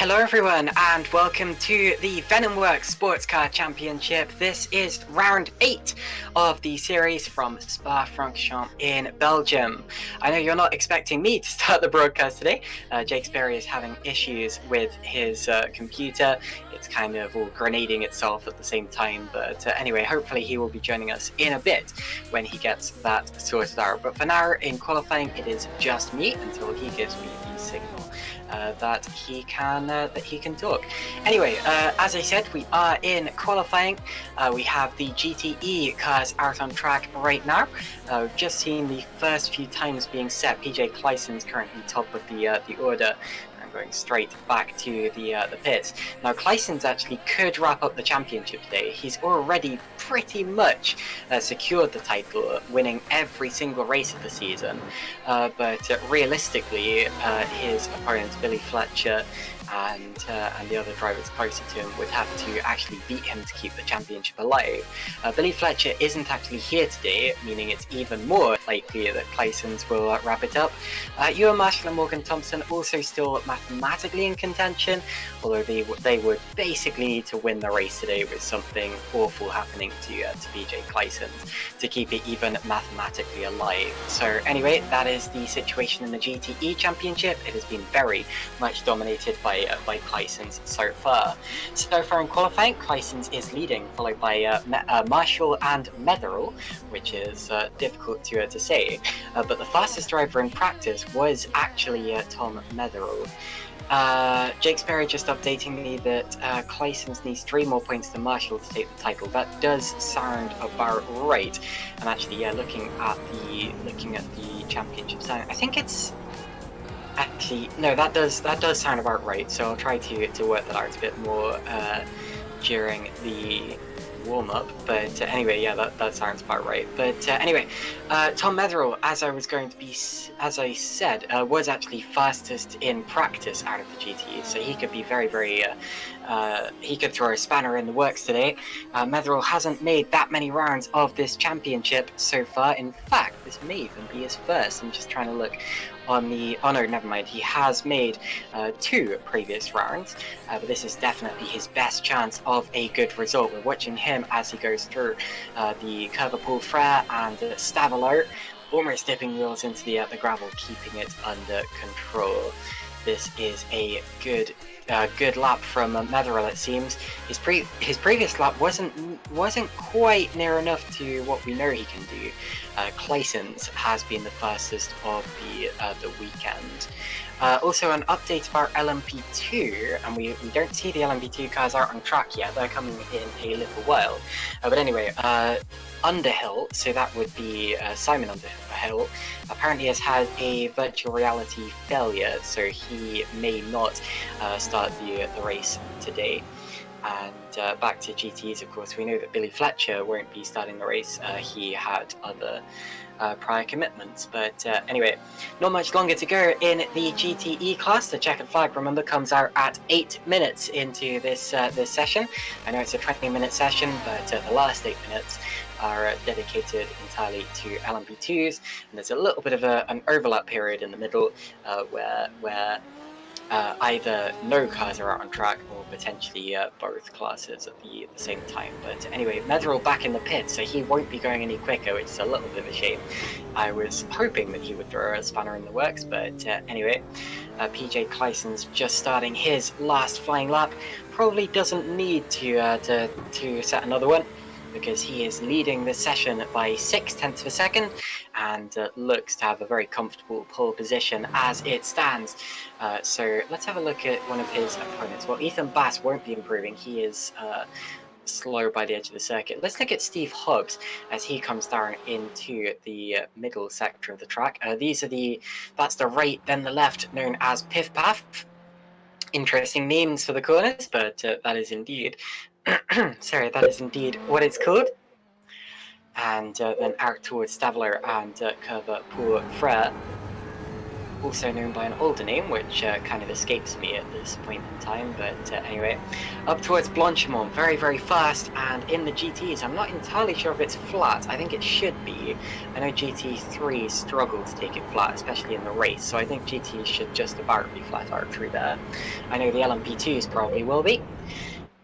Hello everyone and welcome to the Venomworks Sportscar Championship. This is round 8 of the series from Francorchamps in Belgium. I know you're not expecting me to start the broadcast today. Jake Sperry is having issues with his computer. It's kind of all grenading itself at the same time, but anyway, hopefully he will be joining us in a bit when he gets that sorted out. But for now, in qualifying, it is just me until he gives me the signal that he can talk. Anyway, as I said, we are in qualifying. We have the GTE cars out on track right now. We've just seen the first few times being set. PJ Claeyssens currently top of the order. Going straight back to the pits. Now Claeyssens actually could wrap up the championship today. He's already pretty much secured the title, winning every single race of the season. But realistically, his opponents Billy Fletcher and the other drivers closer to him would have to actually beat him to keep the championship alive. Billy Fletcher isn't actually here today, meaning it's even more likely that Claeyssens will wrap it up. Ewan Marshall and Morgan Thompson also still mathematically in contention, although they would basically need to win the race today with something awful happening to PJ Claeyssens to keep it even mathematically alive. So anyway, that is the situation in the GTE championship. It has been very much dominated by Claeyssens so far. So far in qualifying, Claeyssens is leading, followed by Marshall and Metherell, which is difficult to say. But the fastest driver in practice was actually Tom Metherell. Jake Sperry just updating me that Claeyssens needs 3 more points than Marshall to take the title. That does sound about right. And actually, yeah, looking at the championship sound, I think it's actually no. That does sound about right. So I'll try to work that out a bit more during the warm-up, but anyway, yeah, that sounds about right. But anyway, Tom Metherell, as I said, was actually fastest in practice out of the GTE, so he could be very he could throw a spanner in the works today. Metherell hasn't made that many rounds of this championship so far. In fact, this may even be his first. I'm just trying to look on the... oh no, never mind. He has made 2 previous rounds, but this is definitely his best chance of a good result. We're watching him as he goes through the Curva Paul Frere and Stavelo, almost dipping wheels into the gravel, keeping it under control. This is a good lap from Metherell, it seems. His previous lap wasn't quite near enough to what we know he can do. Claeyssens has been the fastest of the weekend. Also an update about LMP2, and we don't see the LMP2 cars out on track yet. They're coming in a little while. But anyway, Underhill, so that would be Simon Underhill, apparently has had a virtual reality failure, so he may not start the race today. And back to GTEs, of course, we know that Billy Fletcher won't be starting the race. He had other prior commitments. But anyway, not much longer to go in the GTE class. The checkered flag, remember, comes out at 8 minutes into this session. I know it's a 20-minute session, but the last 8 minutes are dedicated entirely to LMP2s, and there's a little bit of an overlap period in the middle where either no cars are out on track or potentially both classes at the same time. But anyway, Metherell back in the pit, so he won't be going any quicker, which is a little bit of a shame. I was hoping that he would throw a spanner in the works, but anyway, PJ Claeyssens just starting his last flying lap. Probably doesn't need to set another one, because he is leading this session by 0.6 of a second and looks to have a very comfortable pole position as it stands. So let's have a look at one of his opponents. Well, Ethan Bass won't be improving. He is slow by the edge of the circuit. Let's look at Steve Hobbs as he comes down into the middle sector of the track. That's the right, then the left, known as Piff Paff. Interesting names for the corners, but that is indeed sorry, that is indeed what it's called. And then out towards Stavelo and Curva Paul Frere. also known by an older name, which kind of escapes me at this point in time. But anyway, up towards Blanchimont, very, very fast. And in the GTs, I'm not entirely sure if it's flat. I think it should be. I know GT3 struggled to take it flat, especially in the race. So I think GT should just about be flat out through there. I know the LMP2s probably will be.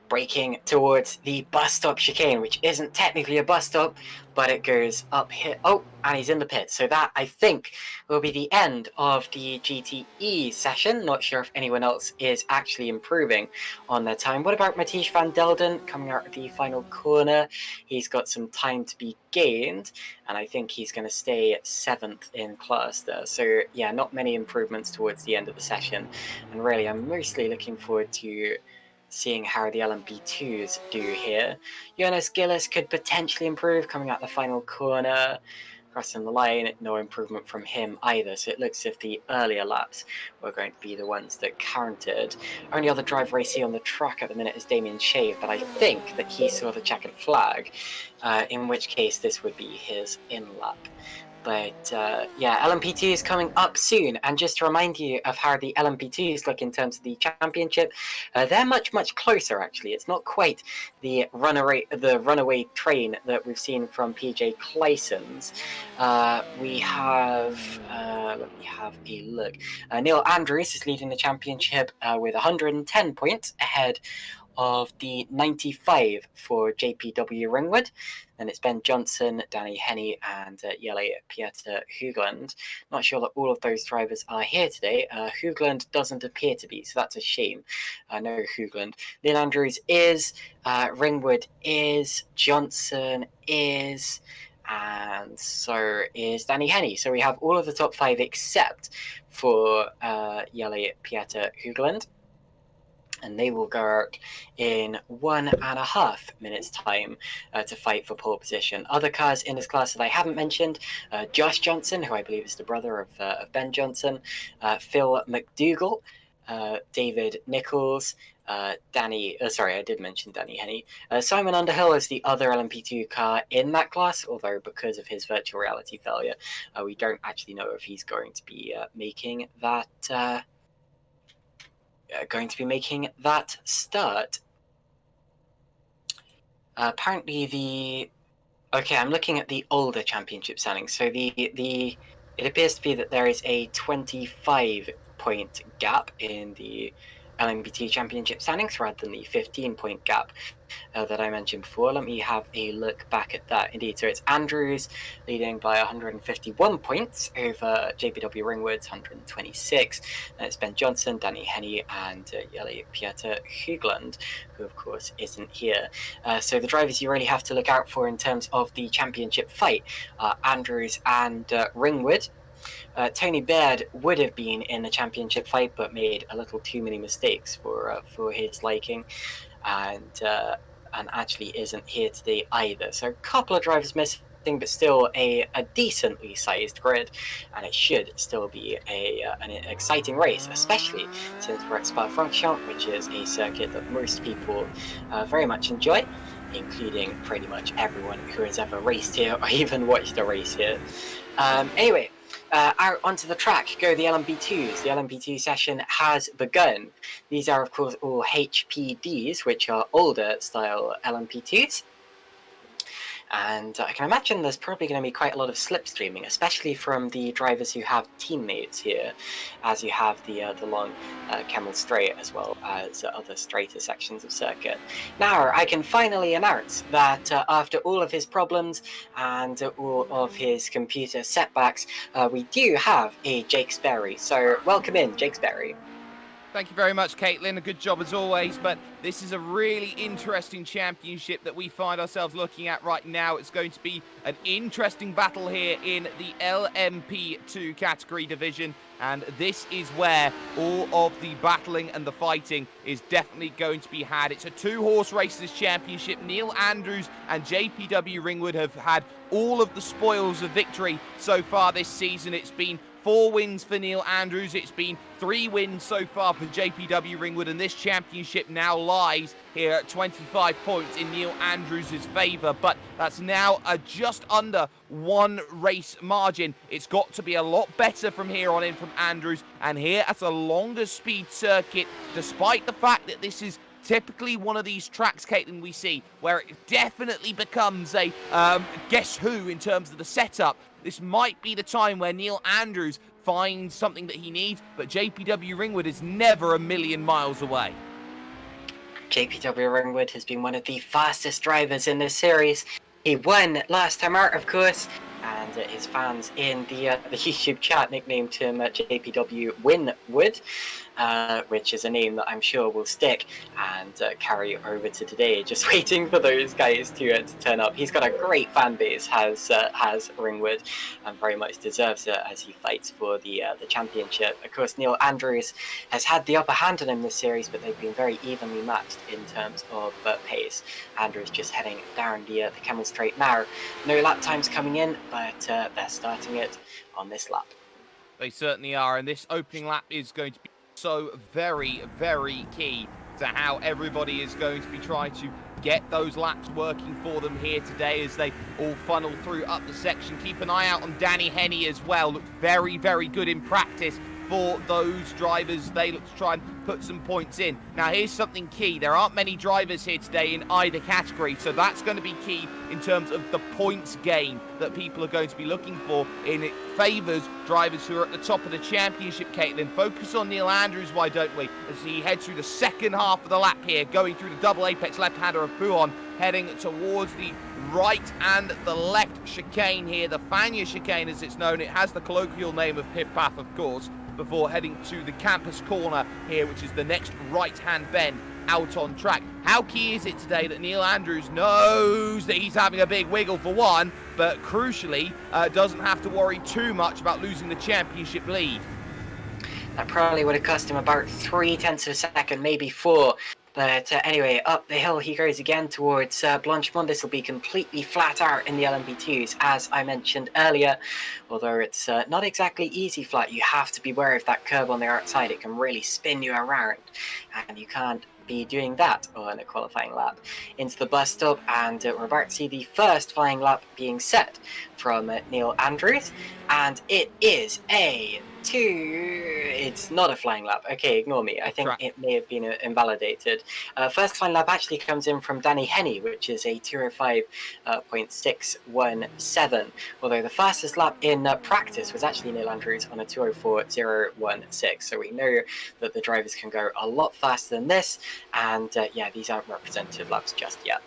Braking towards the bus stop chicane, which isn't technically a bus stop, but it goes up here. Oh, and he's in the pit. So that, I think, will be the end of the GTE session. Not sure if anyone else is actually improving on their time. What about Mathieu van Delden coming out of the final corner? He's got some time to be gained, and I think he's going to stay 7th in class there. So, yeah, not many improvements towards the end of the session. And really, I'm mostly looking forward to seeing how the LMP2s do here. Jonas Gillis could potentially improve coming out the final corner. Crossing the line, no improvement from him either. So it looks as if the earlier laps were going to be the ones that counted. Only other driver I see on the track at the minute is Damien Shave, but I think that he saw the checkered flag, in which case this would be his in-lap. But yeah, LMP2 is coming up soon, and just to remind you of how the LMP2s look in terms of the championship, they're much, much closer actually. It's not quite the runaway train that we've seen from PJ Claeyssens. We have, let me have a look. Neil Andrews is leading the championship with 110 points ahead of the 95 for JPW Ringwood. Then it's Ben Johnson, Danny Henney, and Jelle Pieter Hoogland. Not sure that all of those drivers are here today. Hoogland doesn't appear to be, so that's a shame. No Hoogland. Neil Andrews is, Ringwood is, Johnson is, and so is Danny Henney. So we have all of the top 5 except for Jelle Pieter Hoogland. And they will go out in 1.5 minutes time to fight for pole position. Other cars in this class that I haven't mentioned, Josh Johnson, who I believe is the brother of Ben Johnson, Phil McDougall, David Nichols, Danny, sorry, I did mention Danny Henney. Simon Underhill is the other LMP2 car in that class, although because of his virtual reality failure, we don't actually know if he's going to be making that start. Apparently okay, I'm looking at the older championship standings. So it appears to be that there is a 25-point gap in the LMP2 championship standings rather than the 15-point gap that I mentioned before. Let me have a look back at that. Indeed, so it's Andrews leading by 151 points over JPW Ringwood's 126. And it's Ben Johnson, Danny Henney, and Jelle Pieter Hoogland, who of course isn't here. So the drivers you really have to look out for in terms of the championship fight are Andrews and Ringwood. Tony Baird would have been in the championship fight, but made a little too many mistakes for his liking, and actually isn't here today either. So a couple of drivers missing, but still a decently sized grid, and it should still be an exciting race, especially since we're at Spa-Francorchamps, which is a circuit that most people very much enjoy, including pretty much everyone who has ever raced here or even watched a race here. Anyway, out onto the track go the LMP2s. The LMP2 session has begun. These are, of course, all HPDs, which are older style LMP2s. And I can imagine there's probably going to be quite a lot of slipstreaming, especially from the drivers who have teammates here, as you have the long Kemmel Straight as well as other straighter sections of circuit. Now, I can finally announce that after all of his problems and all of his computer setbacks, we do have a Jake Sperry. So welcome in, Jake Sperry. Thank you very much, Caitlin. A good job as always, but this is a really interesting championship that we find ourselves looking at right now. It's going to be an interesting battle here in the LMP2 category division, and this is where all of the battling and the fighting is definitely going to be had. It's a 2-horse race, this championship. Neil Andrews and JPW Ringwood have had all of the spoils of victory so far this season. It's been 4 wins for Neil Andrews. It's been 3 wins so far for JPW Ringwood, and this championship now lies here at 25 points in Neil Andrews' favour. But that's now just under 1 race margin. It's got to be a lot better from here on in from Andrews, and here at a longer speed circuit, despite the fact that this is typically one of these tracks, Caitlin, we see where it definitely becomes a guess who in terms of the setup. This might be the time where Neil Andrews finds something that he needs, but JPW Ringwood is never a million miles away. JPW Ringwood has been one of the fastest drivers in this series. He won last time out, of course, and his fans in the YouTube chat nicknamed him JPW Winwood, which is a name that I'm sure will stick and carry over to today. Just waiting for those guys to turn up. He's got a great fan base, has Ringwood, and very much deserves it as he fights for the championship. Of course, Neil Andrews has had the upper hand on him this series, but they've been very evenly matched in terms of pace. Andrews just heading down the Camel Straight now. No lap times coming in, but they're starting it on this lap. They certainly are, and this opening lap is going to be so very, very key to how everybody is going to be trying to get those laps working for them here today as they all funnel through up the section. Keep an eye out on Danny Henney as well. Looked very, very good in practice for those drivers. They look to try and put some points in. Now, here's something key. There aren't many drivers here today in either category, so that's going to be key in terms of the points gain that people are going to be looking for. And it favours drivers who are at the top of the championship, Caitlin. Focus on Neil Andrews, why don't we, as he heads through the second half of the lap here, going through the double apex left-hander of Puon, heading towards the right and the left chicane here, the Fania chicane as it's known. It has the colloquial name of Piff Paff, of course, before heading to the campus corner here, which is the next right-hand bend out on track. How key is it today that Neil Andrews knows that he's having a big wiggle for one, but crucially doesn't have to worry too much about losing the championship lead? That probably would have cost him about 0.3 of a second, maybe 4. But anyway, up the hill he goes again towards Blanchemont. This will be completely flat out in the LMP2s, as I mentioned earlier. Although it's not exactly easy flat, you have to be wary of that curb on the outside. It can really spin you around, and you can't be doing that on a qualifying lap. Into the bus stop, and we're about to see the first flying lap being set from Neil Andrews, and it is a 2. It's not a flying lap. Okay, ignore me. I think it may have been invalidated. First flying lap actually comes in from Danny Henney, which is a 2:05.617. Although the fastest lap in practice was actually Neil Andrews on a 2:04.016. So we know that the drivers can go a lot faster than this. And yeah, these aren't representative laps just yet.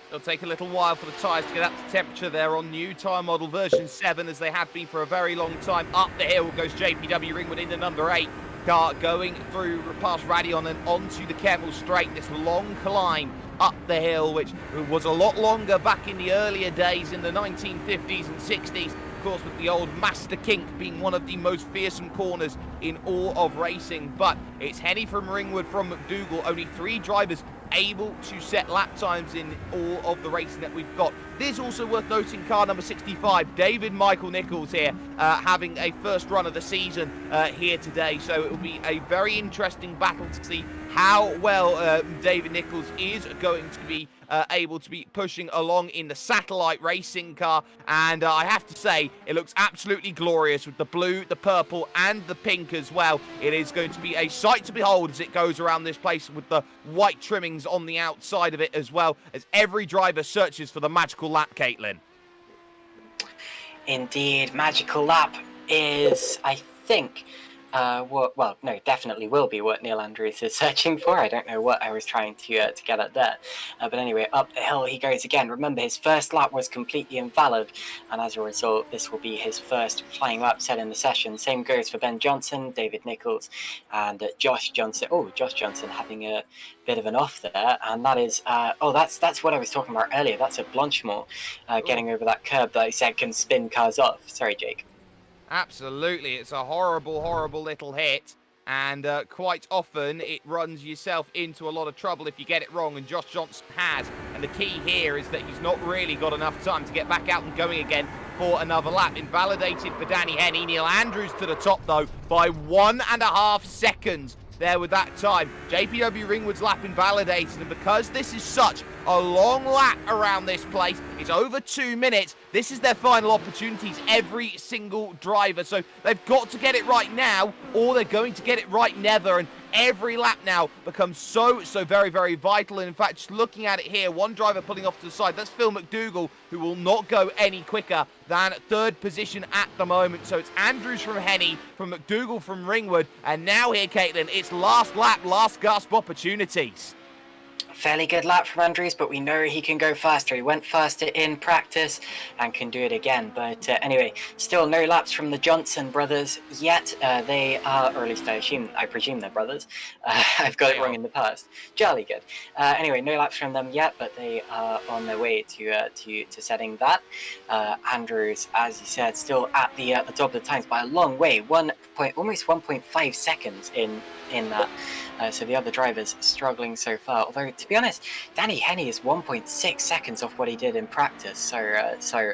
It'll take a little while for the tyres to get up to temperature. They're on new tyre model version 7, as they have been for a very long time. Up the hill goes JPW Ringwood in the number 8 car, going through past Radion and onto the Camel Straight. This long climb up the hill, which was a lot longer back in the earlier days in the 1950s and 60s. Of course, with the old Master Kink being one of the most fearsome corners in all of racing. But it's Henney from Ringwood from McDougall. Only 3 drivers able to set lap times in all of the racing that we've got. This is also worth noting, car number 65, David Michael Nichols here, having a first run of the season here today. So it will be a very interesting battle to see how well David Nichols is going to be able to be pushing along in the satellite racing car. And I have to say, it looks absolutely glorious with the blue, the purple, and the pink as well. It is going to be a sight to behold as it goes around this place with the white trimmings on the outside of it as well, as every driver searches for the magical lap, Caitlin. Indeed, magical lap is, I think, definitely will be what Neil Andrews is searching for. I don't know what I was trying to get at there. But anyway, up the hill he goes again. Remember, his first lap was completely invalid, and as a result, this will be his first flying lap set in the session. Same goes for Ben Johnson, David Nichols, and Josh Johnson. Oh, Josh Johnson having a bit of an off there, and that is, that's what I was talking about earlier. That's a Blanchemont getting over that curb that I said can spin cars off. Sorry, Jake. Absolutely, it's a horrible, horrible little hit, and quite often it runs yourself into a lot of trouble if you get it wrong, and Josh Johnson has. And the key here is that he's not really got enough time to get back out and going again for another lap. Invalidated for Danny Henny. Neil Andrews to the top, though, by 1.5 seconds there with that time. JPW Ringwood's lap invalidated, and because this is such a long lap around this place, it's over 2 minutes, this is their final opportunities, every single driver. So they've got to get it right now, or they're going to get it right never. And every lap now becomes so very, very vital. And in fact, just looking at it here, one driver pulling off to the side, that's Phil McDougall, who will not go any quicker than third position at the moment. So it's Andrews from Henny, from McDougall from Ringwood, and now here, Caitlin, it's last lap, last gasp opportunities. Fairly good lap from Andrews, but we know he can go faster. He went faster in practice and can do it again. But anyway, still no laps from the Johnson brothers yet. They are, or at least I presume they're brothers. I've got it wrong in the past. Jolly good. Anyway, no laps from them yet, but they are on their way to setting that. Andrews, as you said, still at the top of the times by a long way. Almost 1.5 seconds in that. So the other drivers struggling so far. Although, to be honest, Danny Henny is 1.6 seconds off what he did in practice. So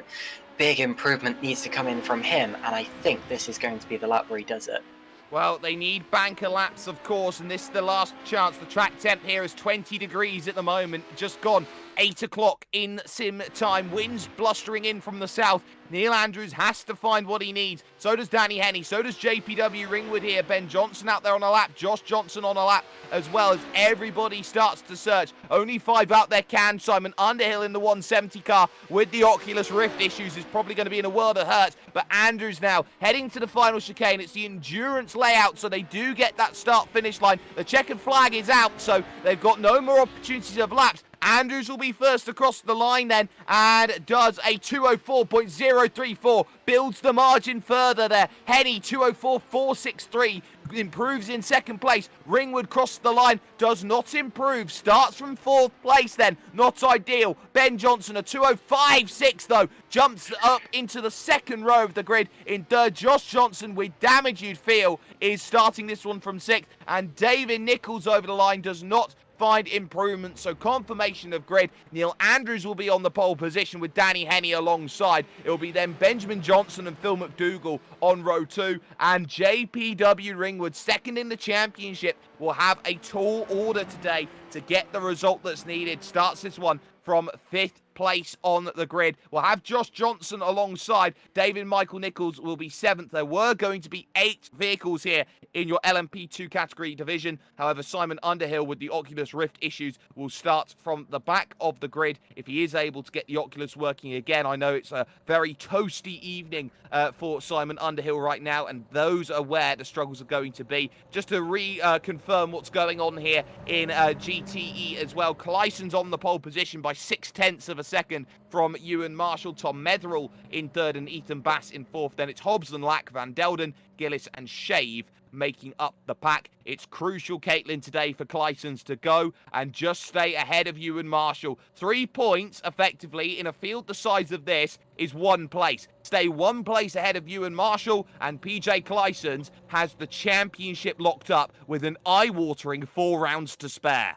big improvement needs to come in from him. And I think this is going to be the lap where he does it. Well, they need banker laps, of course, and this is the last chance. The track temp here is 20 degrees at the moment, just gone 8 o'clock in sim time. Winds blustering in from the south. Neil Andrews has to find what he needs. So does Danny Henny. So does JPW Ringwood here. Ben Johnson out there on a lap. Josh Johnson on a lap as well, as everybody starts to search. Only 5 out there can. Simon Underhill in the 170 car with the Oculus Rift issues is probably going to be in a world of hurt. But Andrews now heading to the final chicane. It's the endurance layout, so they do get that start-finish line. The checkered flag is out, so they've got no more opportunities of laps. Andrews will be first across the line then, and does a 204.034, builds the margin further there. Henny 204.463, improves in second place. Ringwood crosses the line, does not improve, starts from fourth place then, not ideal. Ben Johnson a 205.6 though, jumps up into the second row of the grid in third. Josh Johnson, with damage you'd feel, is starting this one from sixth, and David Nichols over the line does not find improvement, so confirmation of grid. Neil Andrews will be on the pole position with Danny Henny alongside. It will be then Benjamin Johnson and Phil McDougall on row 2, and JPW Ringwood, second in the championship, will have a tall order today to get the result that's needed. Starts this one from 5th place on the grid. We'll have Josh Johnson alongside. David Michael Nichols will be 7th. There were going to be 8 vehicles here in your LMP2 category division. However, Simon Underhill with the Oculus Rift issues will start from the back of the grid if he is able to get the Oculus working again. I know it's a very toasty evening for Simon Underhill right now, and those are where the struggles are going to be. Just to reconfirm what's going on here in GTE as well. Claeyssens on the pole position by 0.6 of a second from Ewan Marshall. Tom Metherell in third and Ethan Bass in fourth. Then it's Hobbs and Lack, Van Delden, Gillis and Shave making up the pack. It's crucial, Caitlin, today for Claeyssens to go and just stay ahead of Ewan Marshall. 3 points, effectively, in a field the size of this is 1 place. Stay 1 place ahead of Ewan Marshall, and PJ Claeyssens has the championship locked up with an eye-watering 4 rounds to spare.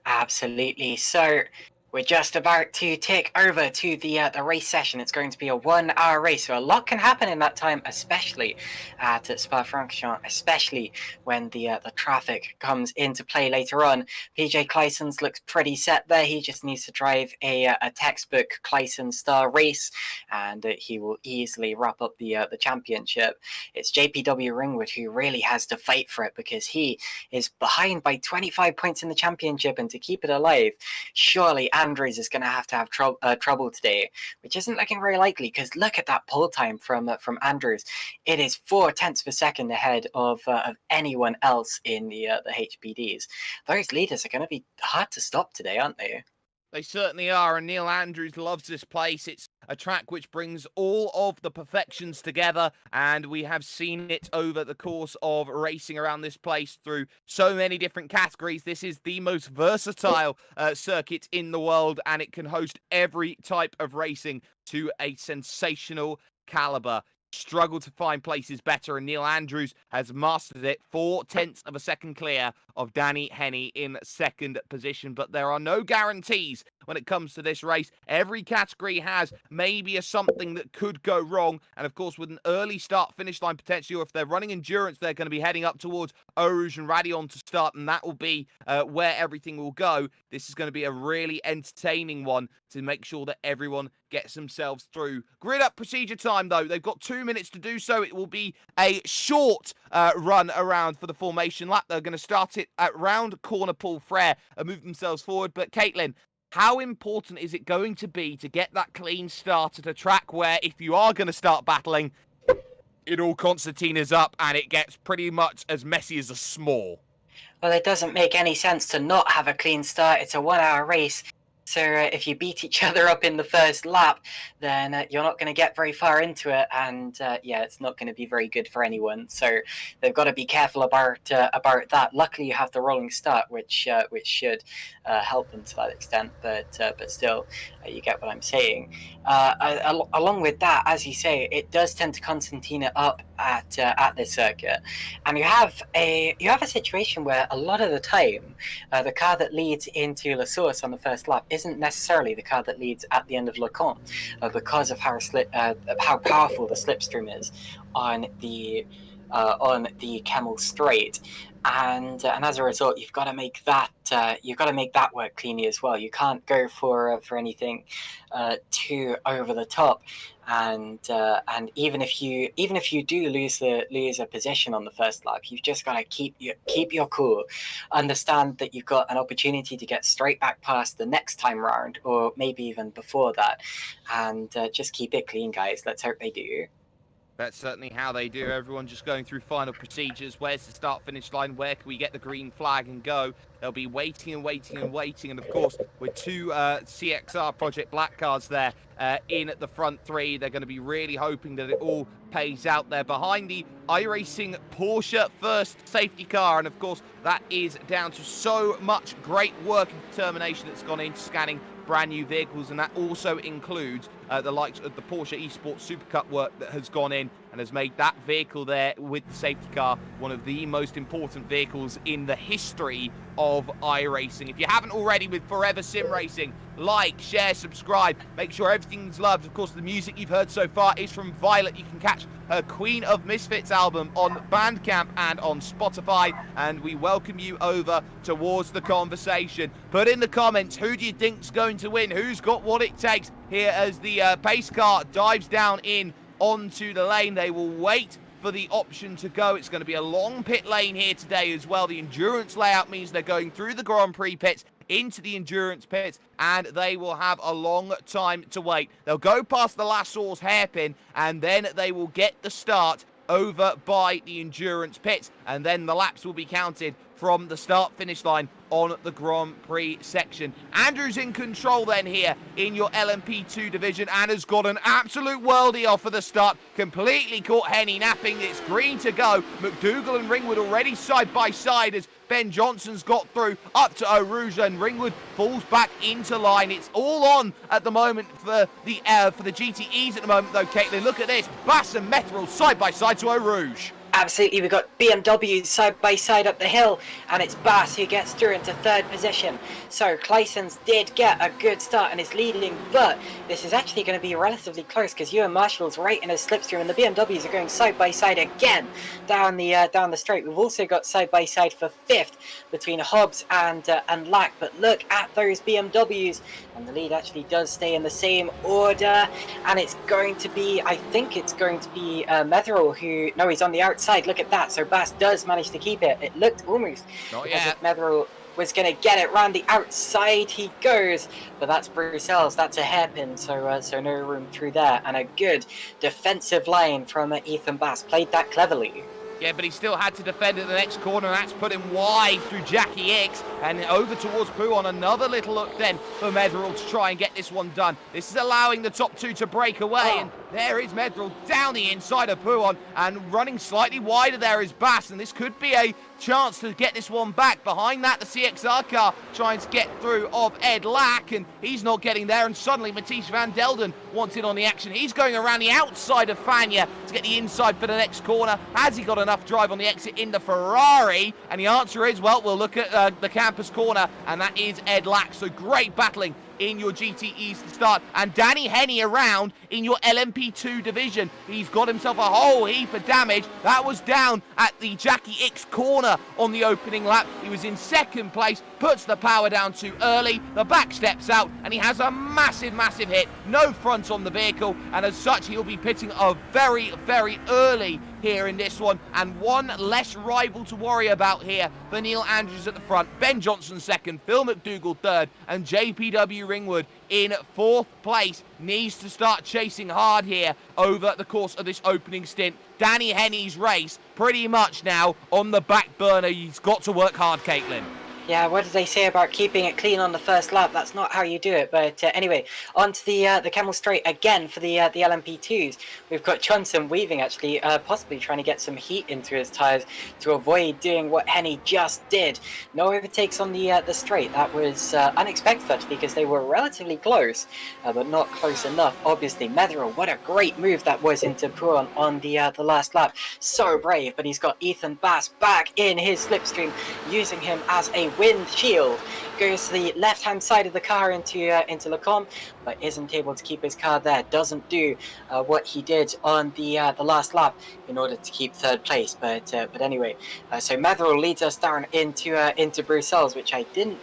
Absolutely. So we're just about to take over to the race session. It's going to be a 1-hour race, so a lot can happen in that time, especially at Spa-Francorchamps, especially when the traffic comes into play later on. PJ Claeyssens looks pretty set there. He just needs to drive a textbook Claeyssens style race, and he will easily wrap up the championship. It's JPW Ringwood who really has to fight for it, because he is behind by 25 points in the championship, and to keep it alive, surely Andrews is going to have trouble today, which isn't looking very likely, because look at that pole time from Andrews. It is 0.4 of a second ahead of anyone else in the HPDs. Those leaders are going to be hard to stop today, aren't they? They certainly are, and Neil Andrews loves this place. It's a track which brings all of the perfections together, and we have seen it over the course of racing around this place through so many different categories. This is the most versatile circuit in the world, and it can host every type of racing to a sensational caliber. struggle to find places better, and Neil Andrews has mastered it. 0.4 of a second clear of Danny Henney in second position. But there are no guarantees when it comes to this race. Every category has maybe a something that could go wrong. And of course, with an early start-finish line potentially, or if they're running endurance, they're going to be heading up towards Eau Rouge and Radion to start, and that will be where everything will go. This is going to be a really entertaining one to make sure that everyone gets themselves through. Grid up procedure time, though. They've got 2 minutes to do so. It will be a short run around for the formation lap. They're going to start it at round corner Paul Frere and move themselves forward. But Caitlin, how important is it going to be to get that clean start at a track where, if you are going to start battling, it all concertinas up and it gets pretty much as messy as a s'more? Well, it doesn't make any sense to not have a clean start. It's a 1 hour race. So if you beat each other up in the first lap, then you're not going to get very far into it, and yeah, it's not going to be very good for anyone. So they've got to be careful about that. Luckily, you have the rolling start, which should help them to that extent. But still, you get what I'm saying. Along with that, as you say, it does tend to concertina up at this circuit, and you have a situation where a lot of the time, the car that leads into La Source on the first lap isn't necessarily the car that leads at the end of Le Camp, because of how powerful the slipstream is on the Kemmel Straight, and as a result, you've got to make that work cleanly as well. You can't go for anything too over the top. And even if you do lose a position on the first lap, you've just got to keep your cool. Understand that you've got an opportunity to get straight back past the next time round, or maybe even before that, and just keep it clean, guys. Let's hope they do. That's certainly how they do. Everyone just going through final procedures. Where's the start-finish line? Where can we get the green flag and go? They'll be waiting and waiting and waiting. And, of course, with two CXR Project Black cars there in the front three, they're going to be really hoping that it all pays out there. Behind the iRacing Porsche first safety car. And, of course, that is down to so much great work and determination that's gone into scanning brand new vehicles, and that also includes the likes of the Porsche Esports Super Cup work that has gone in and has made that vehicle there with the safety car one of the most important vehicles in the history of iRacing. If you haven't already with Forever Sim Racing, like, share, subscribe, make sure everything's loved. Of course, the music you've heard so far is from Violet. You can catch her Queen of Misfits album on Bandcamp and on Spotify, and we welcome you over towards the conversation. Put in the comments, who do you think's going to win? Who's got what it takes here as the pace car dives down in onto the lane? They will wait for the option to go. It's going to be a long pit lane here today as well. The endurance layout means they're going through the Grand Prix pits into the endurance pits, and they will have a long time to wait. They'll go past the La Source hairpin, and then they will get the start over by the endurance pits, and then the laps will be counted from the start-finish line on the Grand Prix section. Andrew's in control then here in your LMP2 division and has got an absolute worldie off of the start. Completely caught Henney napping. It's green to go. McDougall and Ringwood already side by side as Ben Johnson's got through up to Eau Rouge, and Ringwood falls back into line. It's all on at the moment for the GTEs at the moment, though, Caitlin. Look at this. Bass and Metherell side by side to Eau Rouge. Absolutely, we've got BMWs side by side up the hill, and it's Bass who gets through into third position. So Claeyssens did get a good start and is leading, but this is actually going to be relatively close because Ewan Marshall's right in his slipstream, and the BMWs are going side by side again down the straight. We've also got side by side for fifth between Hobbs and Lack, but look at those BMWs, and the lead actually does stay in the same order, and it's going to be, I think it's going to be Metherell who, no, he's on the outside. Look at that. So Bass does manage to keep it. It looked almost as if Metherell was going to get it round the outside. He goes, but that's Bruxelles. That's a hairpin, so no room through there. And a good defensive line from Ethan Bass. Played that cleverly. Yeah, but he still had to defend at the next corner, and that's put him wide through Jackie X and over towards Pooh on another little look then for Metherell to try and get this one done. This is allowing the top two to break away, and There is Medrel down the inside of Pouon, and running slightly wider there is Bass, and this could be a chance to get this one back. Behind that, the CXR car trying to get through of Ed Lack, and he's not getting there, and suddenly Mathies van Delden wants in on the action. He's going around the outside of Fania to get the inside for the next corner. Has he got enough drive on the exit in the Ferrari? And the answer is, well, we'll look at the campus corner, and that is Ed Lack. So great battling in your GTEs to start, and Danny Henney around in your LMP2 division. He's got himself a whole heap of damage. That was down at the Jackie X corner on the opening lap. He was in second place, puts the power down too early, the back steps out, and he has a massive hit. No front on the vehicle, and as such he'll be pitting a very early here in this one, and one less rival to worry about here for Neil Andrews at the front. Ben Johnson second, Phil McDougall third, and JPW Ringwood in fourth place. Needs to start chasing hard here over the course of this opening stint. Danny Henney's race pretty much now on the back burner. He's got to work hard, Caitlin. Yeah, what did they say about keeping it clean on the first lap? That's not how you do it. But anyway, on to the Camel Straight again for the LMP2s. We've got Johnson weaving, actually, possibly trying to get some heat into his tyres to avoid doing what Henney just did. No overtakes on the straight. That was unexpected, actually, because they were relatively close, but not close enough, obviously. Metherell, what a great move that was into Pouon on the last lap. So brave, but he's got Ethan Bass back in his slipstream, using him as a wind shield. Goes to the left hand side of the car into Lecombe, but isn't able to keep his car there. Doesn't do what he did on the last lap in order to keep third place. But anyway, so Metherell leads us down into Brussels, which I didn't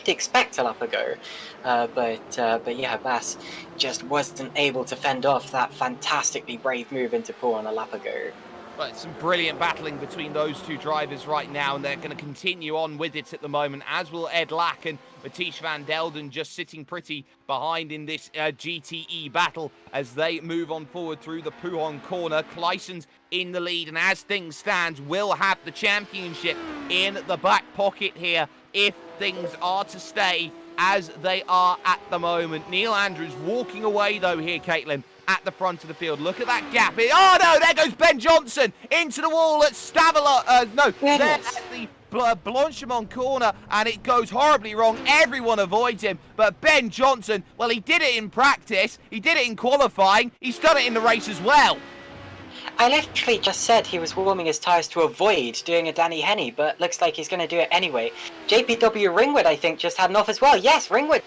expect a lap ago. But yeah, Bass just wasn't able to fend off that fantastically brave move into Pouon a lap ago. But some brilliant battling between those two drivers right now, and they're going to continue on with it at the moment, as will Ed Lack and Mathies van Delden, just sitting pretty behind in this GTE battle as they move on forward through the Pouon corner. Claeyssens in the lead, and as things stand, will have the championship in the back pocket here if things are to stay as they are at the moment. Neil Andrews walking away though here, Caitlin, at the front of the field. Look at that gap. Oh no, there goes Ben Johnson into the wall at there at the Blanchimont corner, and it goes horribly wrong. Everyone avoids him, but Ben Johnson, well, he did it in practice, he did it in qualifying, he's done it in the race as well. I literally just said he was warming his tyres to avoid doing a Danny Henney, but looks like he's going to do it anyway. JPW Ringwood, I think, just had enough as well. Yes, Ringwood.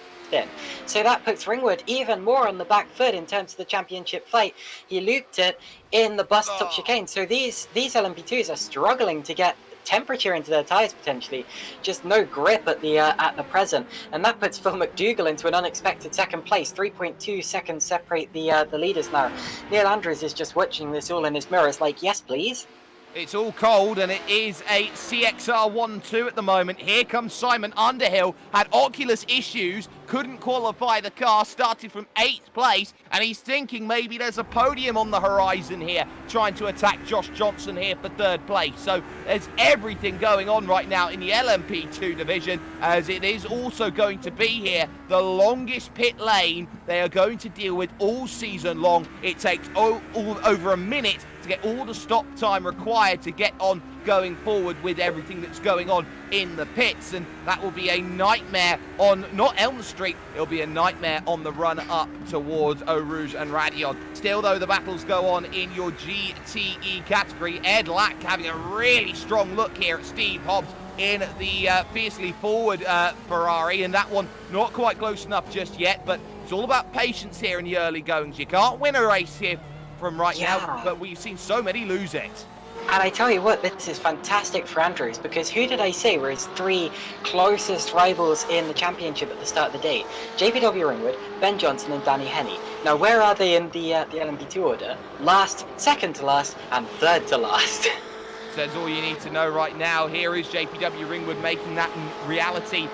So that puts Ringwood even more on the back foot in terms of the championship fight. He looped it in the bus stop chicane. So these LMP2s are struggling to get temperature into their tyres potentially. Just no grip at the present, and that puts Phil McDougall into an unexpected second place. 3.2 seconds separate the leaders now. Neil Andrews is just watching this all in his mirrors like, yes please. It's all cold, and it is a CXR 1-2 at the moment. Here comes Simon Underhill. Had Oculus issues, couldn't qualify the car, started from 8th place, and he's thinking maybe there's a podium on the horizon here, trying to attack Josh Johnson here for 3rd place. So there's everything going on right now in the LMP2 division, as it is also going to be here the longest pit lane they are going to deal with all season long. It takes over a minute to get all the stop time required to get on going forward with everything that's going on in the pits, and that will be a nightmare on not Elm Street, it'll be a nightmare on the run up towards Eau Rouge and Radion. Still though, the battles go on in your GTE category. Ed Lack having a really strong look here at Steve Hobbs in the fiercely forward Ferrari, and that one not quite close enough just yet, but it's all about patience here in the early goings. You can't win a race here from right now, but we've seen so many lose it. And I tell you what, this is fantastic for Andrews, because who did I say were his 3 closest rivals in the championship at the start of the day? JPW Ringwood, Ben Johnson and Danny Henney. Now where are they in the LMP2 order? Last, second to last, and third to last. So that's all you need to know right now. Here is JPW Ringwood making that reality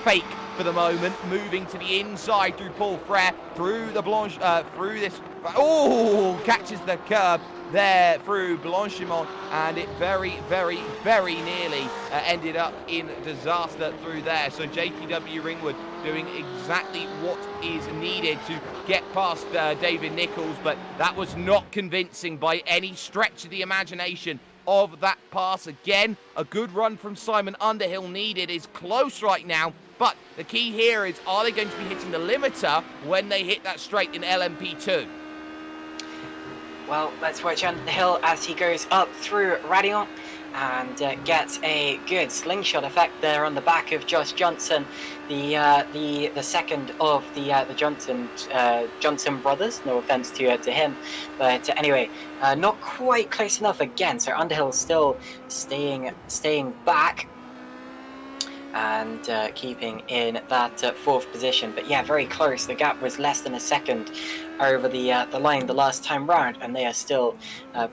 fake for the moment, moving to the inside through Paul Frere, through the through this, catches the curb there through Blanchimont, and it very, very, very nearly ended up in disaster through there. So JPW Ringwood doing exactly what is needed to get past David Nichols, but that was not convincing by any stretch of the imagination of that pass. Again, a good run from Simon Underhill needed, is close right now, but the key here is, are they going to be hitting the limiter when they hit that straight in LMP2? Well, let's watch Underhill as he goes up through Radion and gets a good slingshot effect there on the back of Josh Johnson, the second of the Johnson brothers. No offense to him, but anyway, not quite close enough again. So Underhill still staying back and keeping in that fourth position. But yeah, very close. The gap was less than a second over the line the last time round, and they are still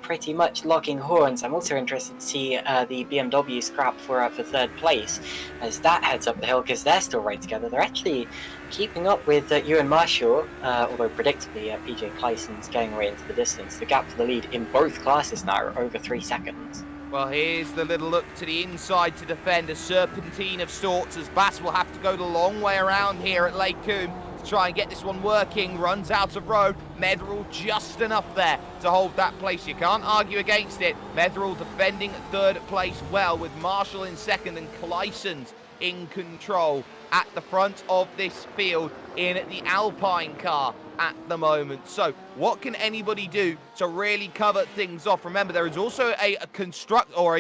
pretty much locking horns. I'm also interested to see the BMW scrap for third place as that heads up the hill, because they're still right together. They're actually keeping up with Ewan Marshall, although predictably PJ Claeyssens going away into the distance. The gap for the lead in both classes now are over 3 seconds. Well, here's the little look to the inside to defend, a serpentine of sorts, as Bass will have to go the long way around here at Lake Coombe to try and get this one working. Runs out of road. Metherell just enough there to hold that place. You can't argue against it. Metherell defending third place well, with Marshall in second and Claeyssens in control at the front of this field in the Alpine car at the moment. So what can anybody do to really cover things off? Remember, there is also a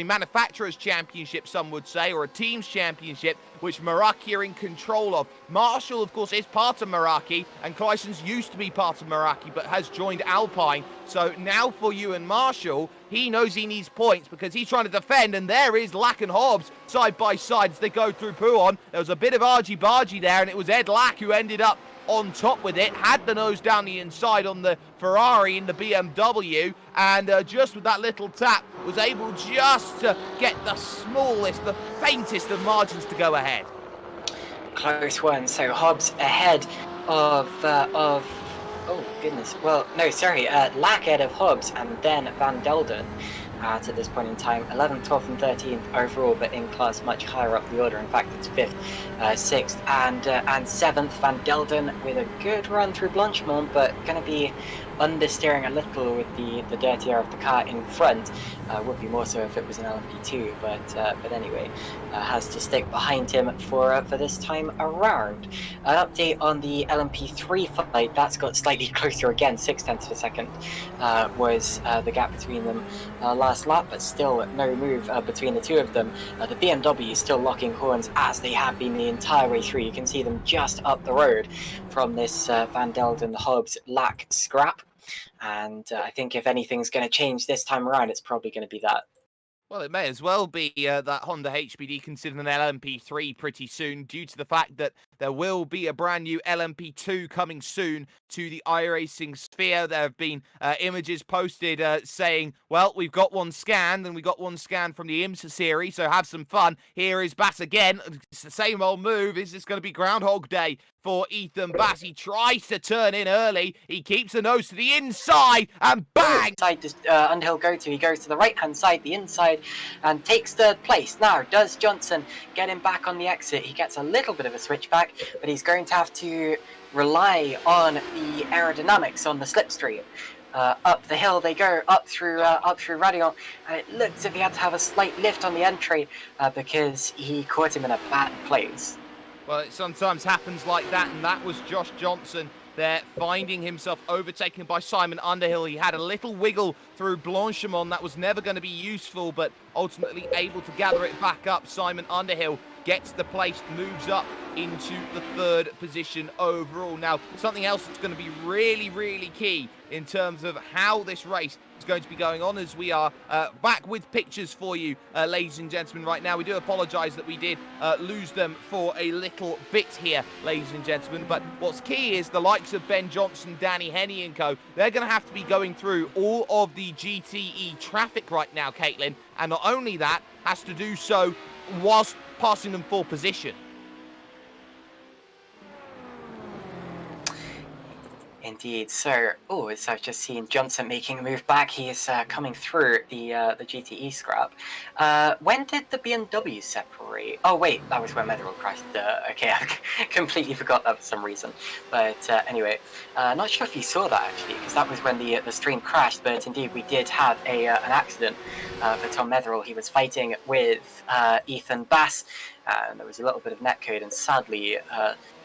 manufacturer's championship, some would say, or a team's championship, which Meraki are in control of. Marshall, of course, is part of Meraki, and Claeyssens used to be part of Meraki, but has joined Alpine. So now for Ewan Marshall, he knows he needs points because he's trying to defend, and there is Lack and Hobbs side by side as they go through Pouhon. There was a bit of argy-bargy there, and it was Ed Lack who ended up on top with it, had the nose down the inside on the Ferrari in the BMW, and just with that little tap was able just to get the smallest, the faintest of margins to go ahead. Close one. So Hobbs ahead of oh goodness, well no, sorry, Lack ahead of Hobbs, and then Van Delden at this point in time, 11th, 12th and 13th overall, but in class much higher up the order. In fact, it's 5th, 6th and 7th. Van Delden with a good run through Blanchimont, but going to be understeering a little with the dirty air of the car in front. Would be more so if it was an LMP2, but anyway, has to stick behind him for this time around. An update on the LMP3 fight, that's got slightly closer again. 0.6 of a second was the gap between them last lap, but still no move between the two of them. The BMW is still locking horns, as they have been the entire way through. You can see them just up the road from this Van Delden Hobbs Lack scrap. And I think if anything's going to change this time around, it's probably going to be that. Well, it may as well be that Honda HBD considered an LMP3 pretty soon, due to the fact that there will be a brand new LMP2 coming soon to the iRacing sphere. There have been images posted saying, well, we've got one scanned, and we got one scanned from the IMSA series, so have some fun. Here is Bass again. It's the same old move. Is this going to be Groundhog Day for Ethan Bass? He tries to turn in early. He keeps the nose to the inside, and bang! Side does Underhill go to? He goes to the right-hand side, the inside, and takes third place. Now, does Johnson get him back on the exit? He gets a little bit of a switchback, but he's going to have to rely on the aerodynamics on the slipstream. Up the hill they go, up through Radion, and it looks as if he had to have a slight lift on the entry because he caught him in a bad place. Well, it sometimes happens like that, and that was Josh Johnson there, finding himself overtaken by Simon Underhill. He had a little wiggle through Blanchimont that was never going to be useful, but ultimately able to gather it back up. Simon Underhill gets the place, moves up into the third position overall. Now, something else that's going to be really, really key in terms of how this race is going to be going on, as we are back with pictures for you, ladies and gentlemen, right now. We do apologise that we did lose them for a little bit here, ladies and gentlemen, but what's key is the likes of Ben Johnson, Danny Henney and co, they're going to have to be going through all of the GTE traffic right now, Caitlin, and not only that, has to do so whilst passing them for position. Indeed. So, as I've just seen Johnson making a move back, he is coming through the GTE scrap. When did the BMW separate? Oh wait, that was when Metherell crashed. Okay, I completely forgot that for some reason. But anyway, not sure if you saw that actually, because that was when the stream crashed. But indeed, we did have an accident for Tom Metherell. He was fighting with Ethan Bass, and there was a little bit of netcode, and sadly.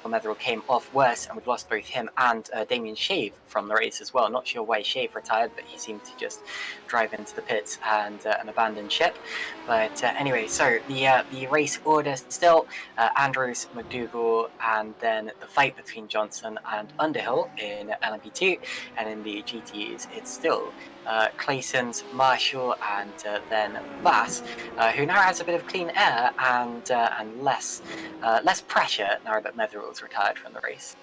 Metherell came off worse, and we've lost both him and Damien Shave from the race as well. Not sure why Shave retired, but he seemed to just drive into the pits and abandon ship. But anyway, so the race order still Andrews, McDougall, and then the fight between Johnson and Underhill in LMP2, and in the GTEs it's still Claeyssens, Marshall, and then Bass, who now has a bit of clean air and less pressure now that Metherell's retired from the race.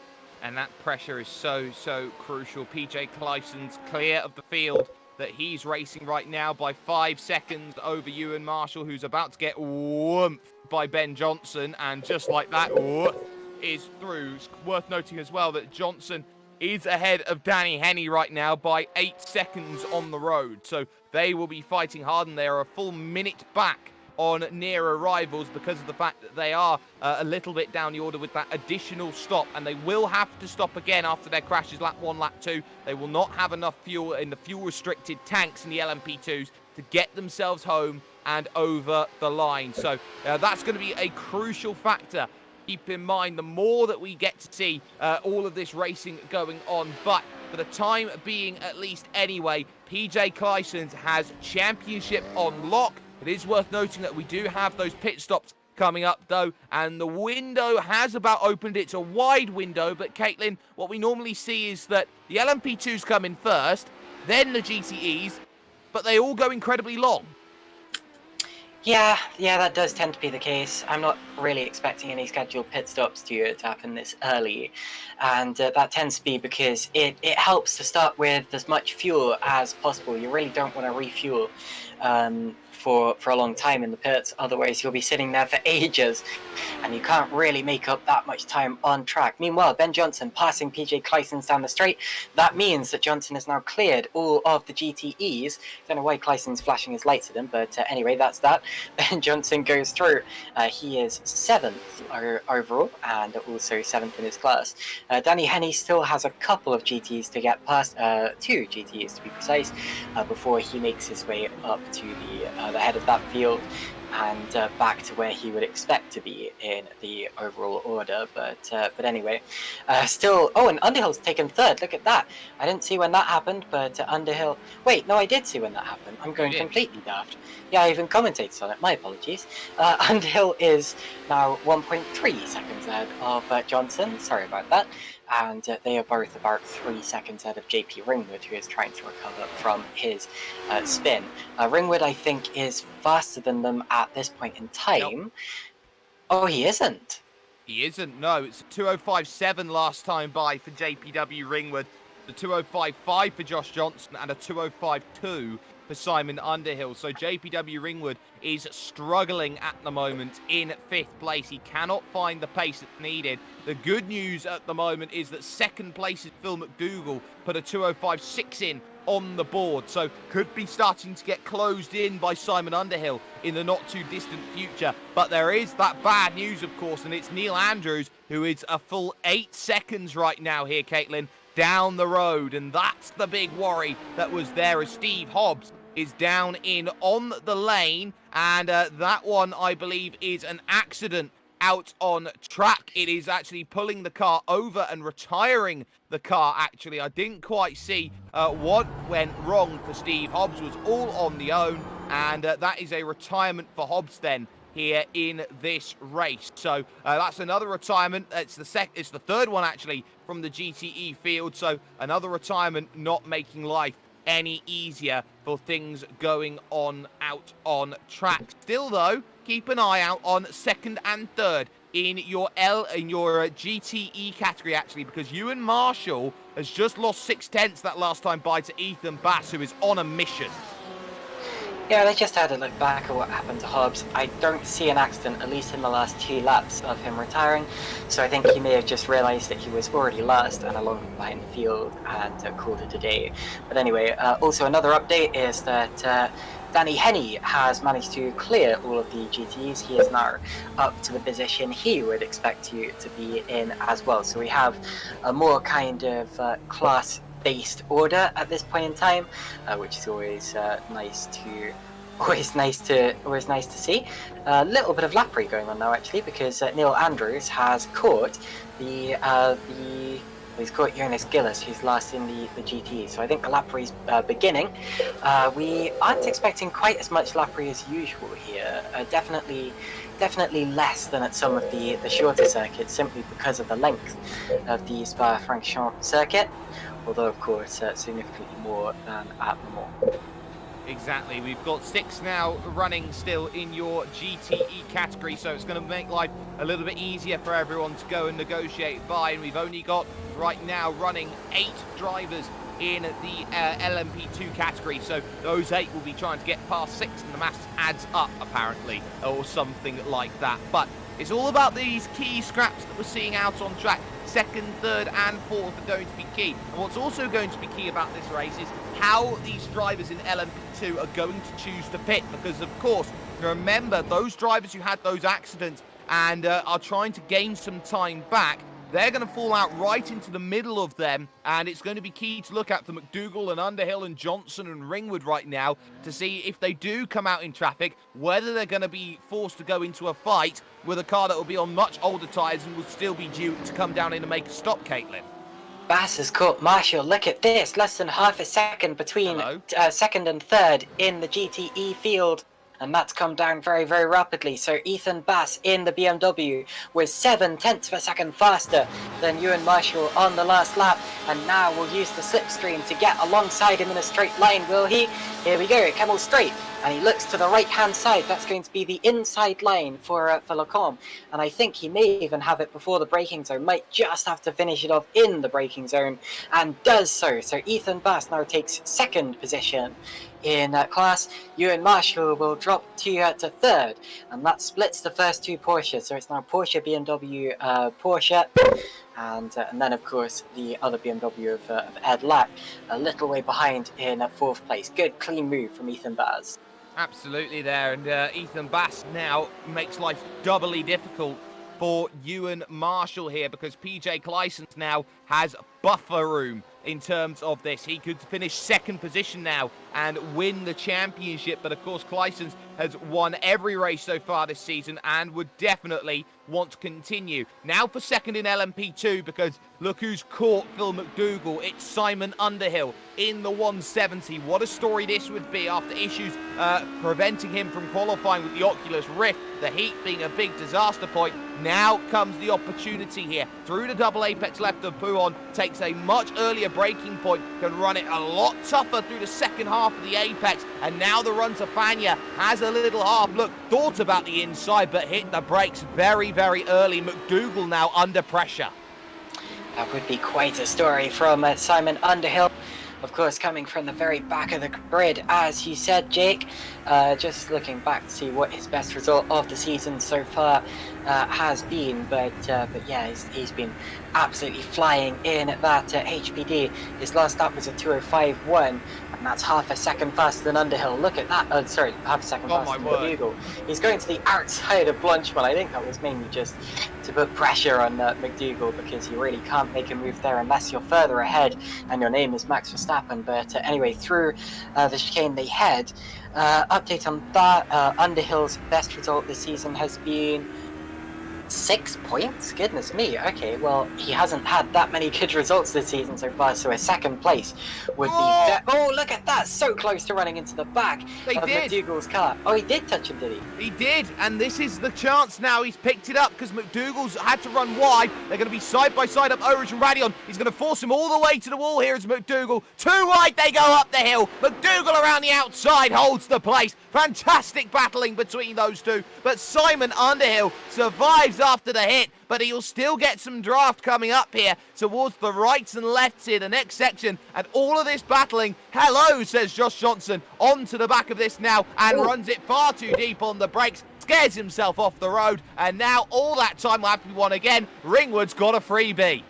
And that pressure is so crucial. PJ Claeyssens clear of the field that he's racing right now by 5 seconds over Ewan Marshall, who's about to get whooped by Ben Johnson, and just like that, is through. It's worth noting as well that Johnson is ahead of Danny Henney right now by 8 seconds on the road. So they will be fighting hard, and they are a full minute back on nearer rivals because of the fact that they are a little bit down the order with that additional stop, and they will have to stop again after their crashes lap 1, lap 2. They will not have enough fuel in the fuel-restricted tanks in the LMP2s to get themselves home and over the line. So that's going to be a crucial factor. Keep in mind, the more that we get to see all of this racing going on, but for the time being at least anyway, PJ Claeyssens has championship on lock. It is worth noting that we do have those pit stops coming up though, and the window has about opened. It's a wide window, but Caitlin, what we normally see is that the LMP2s come in first, then the GTEs, but they all go incredibly long. Yeah, that does tend to be the case. I'm not really expecting any scheduled pit stops to happen this early, and that tends to be because it helps to start with as much fuel as possible. You really don't want to refuel for a long time in the pits, otherwise you'll be sitting there for ages and you can't really make up that much time on track. Meanwhile, Ben Johnson passing PJ Claeyssens down the straight. That means that Johnson has now cleared all of the GTEs. Don't know why Claeyssens flashing his lights at him, but anyway, that's that. Ben Johnson goes through. He is 7th overall and also 7th in his class. Danny Henney still has a couple of GTEs to get past, 2 GTEs to be precise, before he makes his way up to the head of that field and back to where he would expect to be in the overall order. But anyway, still. Oh, and Underhill's taken 3rd. Look at that. I didn't see when that happened, but Underhill. Wait, no, I did see when that happened. I'm going completely daft. Yeah, I even commentated on it. My apologies. Underhill is now 1.3 seconds ahead of Johnson. Sorry about that. And they are both about 3 seconds ahead of JP Ringwood, who is trying to recover from his spin. Ringwood, I think, is faster than them at this point in time. Nope. Oh, he isn't. He isn't, no. It's a 2:05.7 last time by for JPW Ringwood, the 2:05.5 for Josh Johnson, and a 2:05.2 for Simon Underhill. So JPW Ringwood is struggling at the moment in 5th place. He cannot find the pace that's needed. The good news at the moment is that 2nd place is Phil McDougall, put a 2:05.6 in on the board, so could be starting to get closed in by Simon Underhill in the not too distant future. But there is that bad news, of course, and it's Neil Andrews, who is a full 8 seconds right now here, Caitlin, down the road, and that's the big worry that was there, as Steve Hobbs is down in on the lane, and that one, I believe, is an accident out on track. It is actually pulling the car over and retiring the car, actually. I didn't quite see what went wrong for Steve. Hobbs was all on the own, and that is a retirement for Hobbs then here in this race. So that's another retirement. It's the 3rd one, actually, from the GTE field. So another retirement, not making life any easier for things going on out on track. Still, though, keep an eye out on 2nd and 3rd in your GTE category, actually, because Ewan Marshall has just lost 0.6 that last time by to Ethan Bass, who is on a mission. Yeah, I just had a look back at what happened to Hobbs. I don't see an accident, at least in the last 2 laps of him retiring, so I think he may have just realised that he was already last and a long behind the field and called it a day. But anyway, also another update is that Danny Henney has managed to clear all of the GTs. He is now up to the position he would expect to be in as well. So we have a more kind of class-based order at this point in time, which is always nice to see. A little bit of lappery going on now actually, because Neil Andrews has caught he's caught Jonas Gillis, who's last in the GT. So I think the lappery's beginning. We aren't expecting quite as much lappery as usual here. Definitely less than at some of the shorter circuits, simply because of the length of the Spa-Francorchamps circuit. Although, of course, significantly more than at Le Mans. Exactly. We've got 6 now running still in your GTE category, so it's going to make life a little bit easier for everyone to go and negotiate by. And we've only got right now running 8 drivers in the LMP2 category, so those 8 will be trying to get past 6, and the maths adds up apparently, or something like that. But it's all about these key scraps that we're seeing out on track. 2nd, 3rd and 4th are going to be key. And what's also going to be key about this race is how these drivers in LMP2 are going to choose to pit, because of course, remember, those drivers who had those accidents and are trying to gain some time back, they're going to fall out right into the middle of them, and it's going to be key to look at for McDougall and Underhill and Johnson and Ringwood right now to see if they do come out in traffic, whether they're going to be forced to go into a fight with a car that will be on much older tyres and will still be due to come down in and make a stop, Caitlin. Bass has caught Marshall. Look at this, less than half a second between 2nd and 3rd in the GTE field. And that's come down very, very rapidly. So Ethan Bass in the BMW was 7/10 of a second faster than Ewan Marshall on the last lap. And now we'll use the slipstream to get alongside him in a straight line, will he? Here we go, Kemmel straight. And he looks to the right-hand side. That's going to be the inside line for Lecombe. And I think he may even have it before the braking zone. Might just have to finish it off in the braking zone. And does so. So Ethan Bass now takes 2nd position in class. Ewan Marshall will drop to 3rd, and that splits the first 2 Porsches. So it's now Porsche, BMW, Porsche, and then of course the other BMW of Ed Lack a little way behind in 4th place. Good clean move from Ethan Bass. Absolutely there, and Ethan Bass now makes life doubly difficult for Ewan Marshall here, because PJ Claeyssens now has buffer room in terms of this. He could finish 2nd position now and win the championship, but of course Claeyssens has won every race so far this season and would definitely want to continue. Now for 2nd in LMP2, because look who's caught Phil McDougall. It's Simon Underhill in the 170. What a story this would be after issues preventing him from qualifying with the Oculus Rift, the heat being a big disaster point. Now comes the opportunity here. Through the double apex left of Pouon, takes a much earlier braking point, can run it a lot tougher through the second half of the apex, and now the run to Fania has a little half look, thought about the inside but hit the brakes very, very early. McDougall now under pressure. That would be quite a story from Simon Underhill. Of course, coming from the very back of the grid, as you said, Jake. Just looking back to see what his best result of the season so far has been, but yeah, he's been absolutely flying in that HPD. His last lap was a 2:05.1, and that's half a second faster than Underhill. Look at that! Sorry, half a second faster than McDougall. He's going to the outside of Blanchman. I think that was mainly just to put pressure on McDougall, because you really can't make a move there unless you're further ahead and your name is Max Verstappen. But anyway, through the chicane they head. Update on that, Underhill's best result this season has been 6 points? Goodness me. Okay, well, he hasn't had that many good results this season so far, so a 2nd place would be... Oh, look at that! So close to running into the back of McDougall's car. Oh, he did touch him, did he? He did, and this is the chance now. He's picked it up because McDougall's had to run wide. They're going to be side by side up Ulrich and Radion. He's going to force him all the way to the wall here as McDougall. Too wide, they go up the hill. McDougall around the outside holds the place. Fantastic battling between those two, but Simon Underhill survives goes after the hit, but he'll still get some draft coming up here towards the rights and lefts here, the next section, and all of this battling. Hello, says Josh Johnson, onto the back of this now, and runs it far too deep on the brakes, scares himself off the road, and now all that time will have to be won again. Ringwood's got a freebie.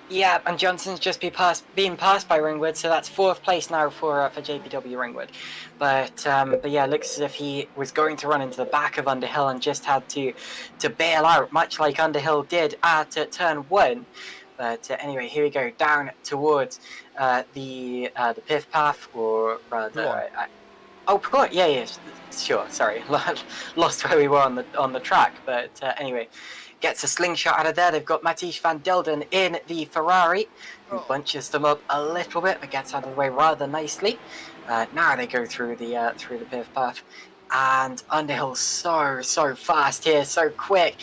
Yeah, and Johnson's just being passed by Ringwood, so that's 4th place now for JPW Ringwood. But yeah, it looks as if he was going to run into the back of Underhill and just had to bail out, much like Underhill did at turn 1. But anyway, here we go, down towards the pith path, or rather, sure. Sorry, lost where we were on the track. But anyway, gets a slingshot out of there. They've got Matisse van Delden in the Ferrari, who bunches them up a little bit, but gets out of the way rather nicely. Now they go through the pith path, and Underhill's so fast here, so quick.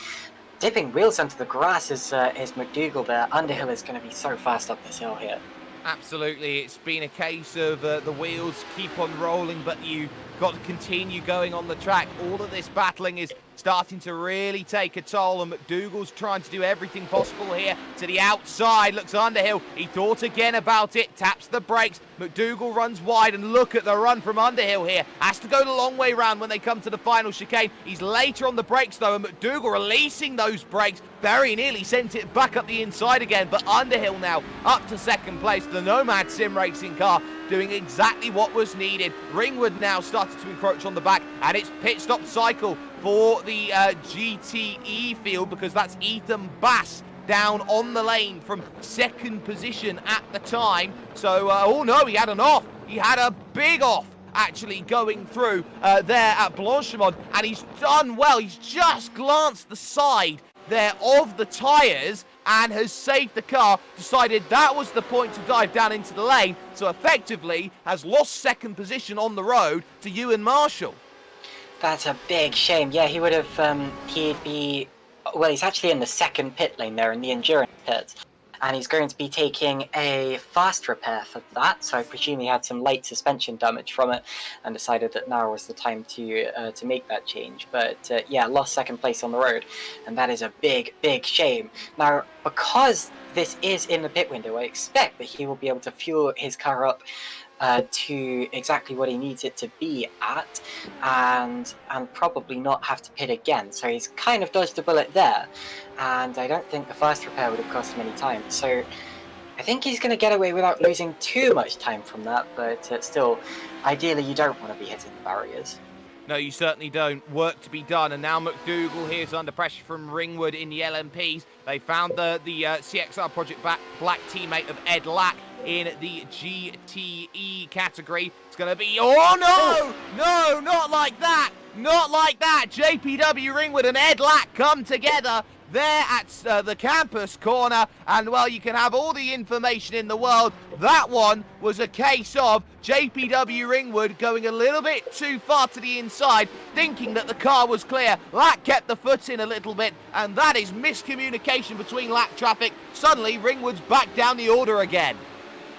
Dipping wheels onto the grass is McDougall there. Underhill is going to be so fast up this hill here. Absolutely, it's been a case of the wheels keep on rolling, but you got to continue going on the track. All of this battling is starting to really take a toll, and McDougall's trying to do everything possible here to the outside. Looks Underhill, he thought again about it, taps the brakes. McDougall runs wide, and look at the run from Underhill here. Has to go the long way round when they come to the final chicane. He's later on the brakes though, and McDougall releasing those brakes very nearly sent it back up the inside again. But Underhill now up to 2nd place. The Nomad Sim Racing car doing exactly what was needed. Ringwood now started to encroach on the back, and it's pit stop cycle for the GTE field, because that's Ethan Bass down on the lane from 2nd position at the time. So, oh no, he had an off. He had a big off, actually, going through there at Blanchimont, and he's done well. He's just glanced the side there of the tyres and has saved the car, decided that was the point to dive down into the lane, so effectively has lost 2nd position on the road to Ewan Marshall. That's a big shame. Yeah, he would have, he's actually in the 2nd pit lane there in the endurance pits, and he's going to be taking a fast repair for that, so I presume he had some light suspension damage from it and decided that now was the time to make that change. But yeah, lost 2nd place on the road, and that is a big shame. Now, because this is in the pit window, I expect that he will be able to fuel his car up to exactly what he needs it to be at, and probably not have to pit again. So he's kind of dodged a bullet there, and I don't think the fast repair would have cost him any time. So I think he's going to get away without losing too much time from that, but still, ideally you don't want to be hitting the barriers. No, you certainly don't. Work to be done, and now McDougall here is under pressure from Ringwood in the LMPs. They found the CXR Project Black teammate of Ed Lack in the GTE category. It's going to be... Oh, no! No, not like that! Not like that! JPW Ringwood and Ed Lack come together there at the campus corner, and well, you can have all the information in the world. That one was a case of JPW Ringwood going a little bit too far to the inside, thinking that the car was clear. Lack kept the foot in a little bit, and that is miscommunication between Lack traffic. Suddenly, Ringwood's back down the order again.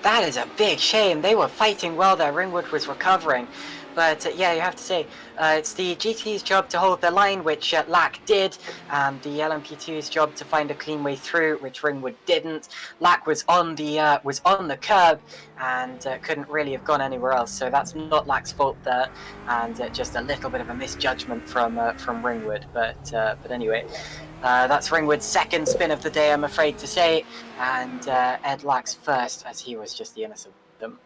That is a big shame. They were fighting well there. Ringwood was recovering. But yeah, you have to say, it's the GT's job to hold the line, which Lack did, and the LMP2's job to find a clean way through, which Ringwood didn't. Lack was on the curb and couldn't really have gone anywhere else, so that's not Lack's fault there, and just a little bit of a misjudgment from Ringwood. But anyway. That's Ringwood's 2nd spin of the day, I'm afraid to say, and Ed Lack's 1st, as he was just the innocent victim.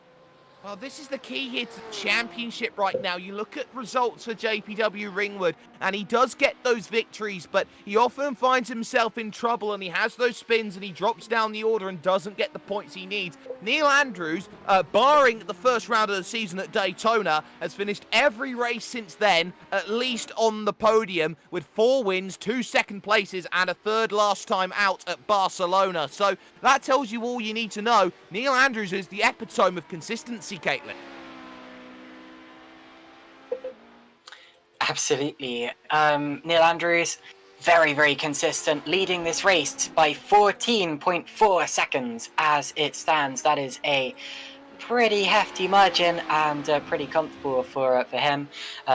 Well, this is the key here to the championship right now. You look at results for JPW Ringwood, and he does get those victories, but he often finds himself in trouble, and he has those spins, and he drops down the order and doesn't get the points he needs. Neil Andrews, barring the first round of the season at Daytona, has finished every race since then, at least on the podium, with 4 wins, 2 second places, and a 3rd last time out at Barcelona. So that tells you all you need to know. Neil Andrews is the epitome of consistency, Caitlin. Absolutely. Neil Andrews, very consistent, leading this race by 14.4 seconds as it stands. That is a pretty hefty margin and pretty comfortable for him.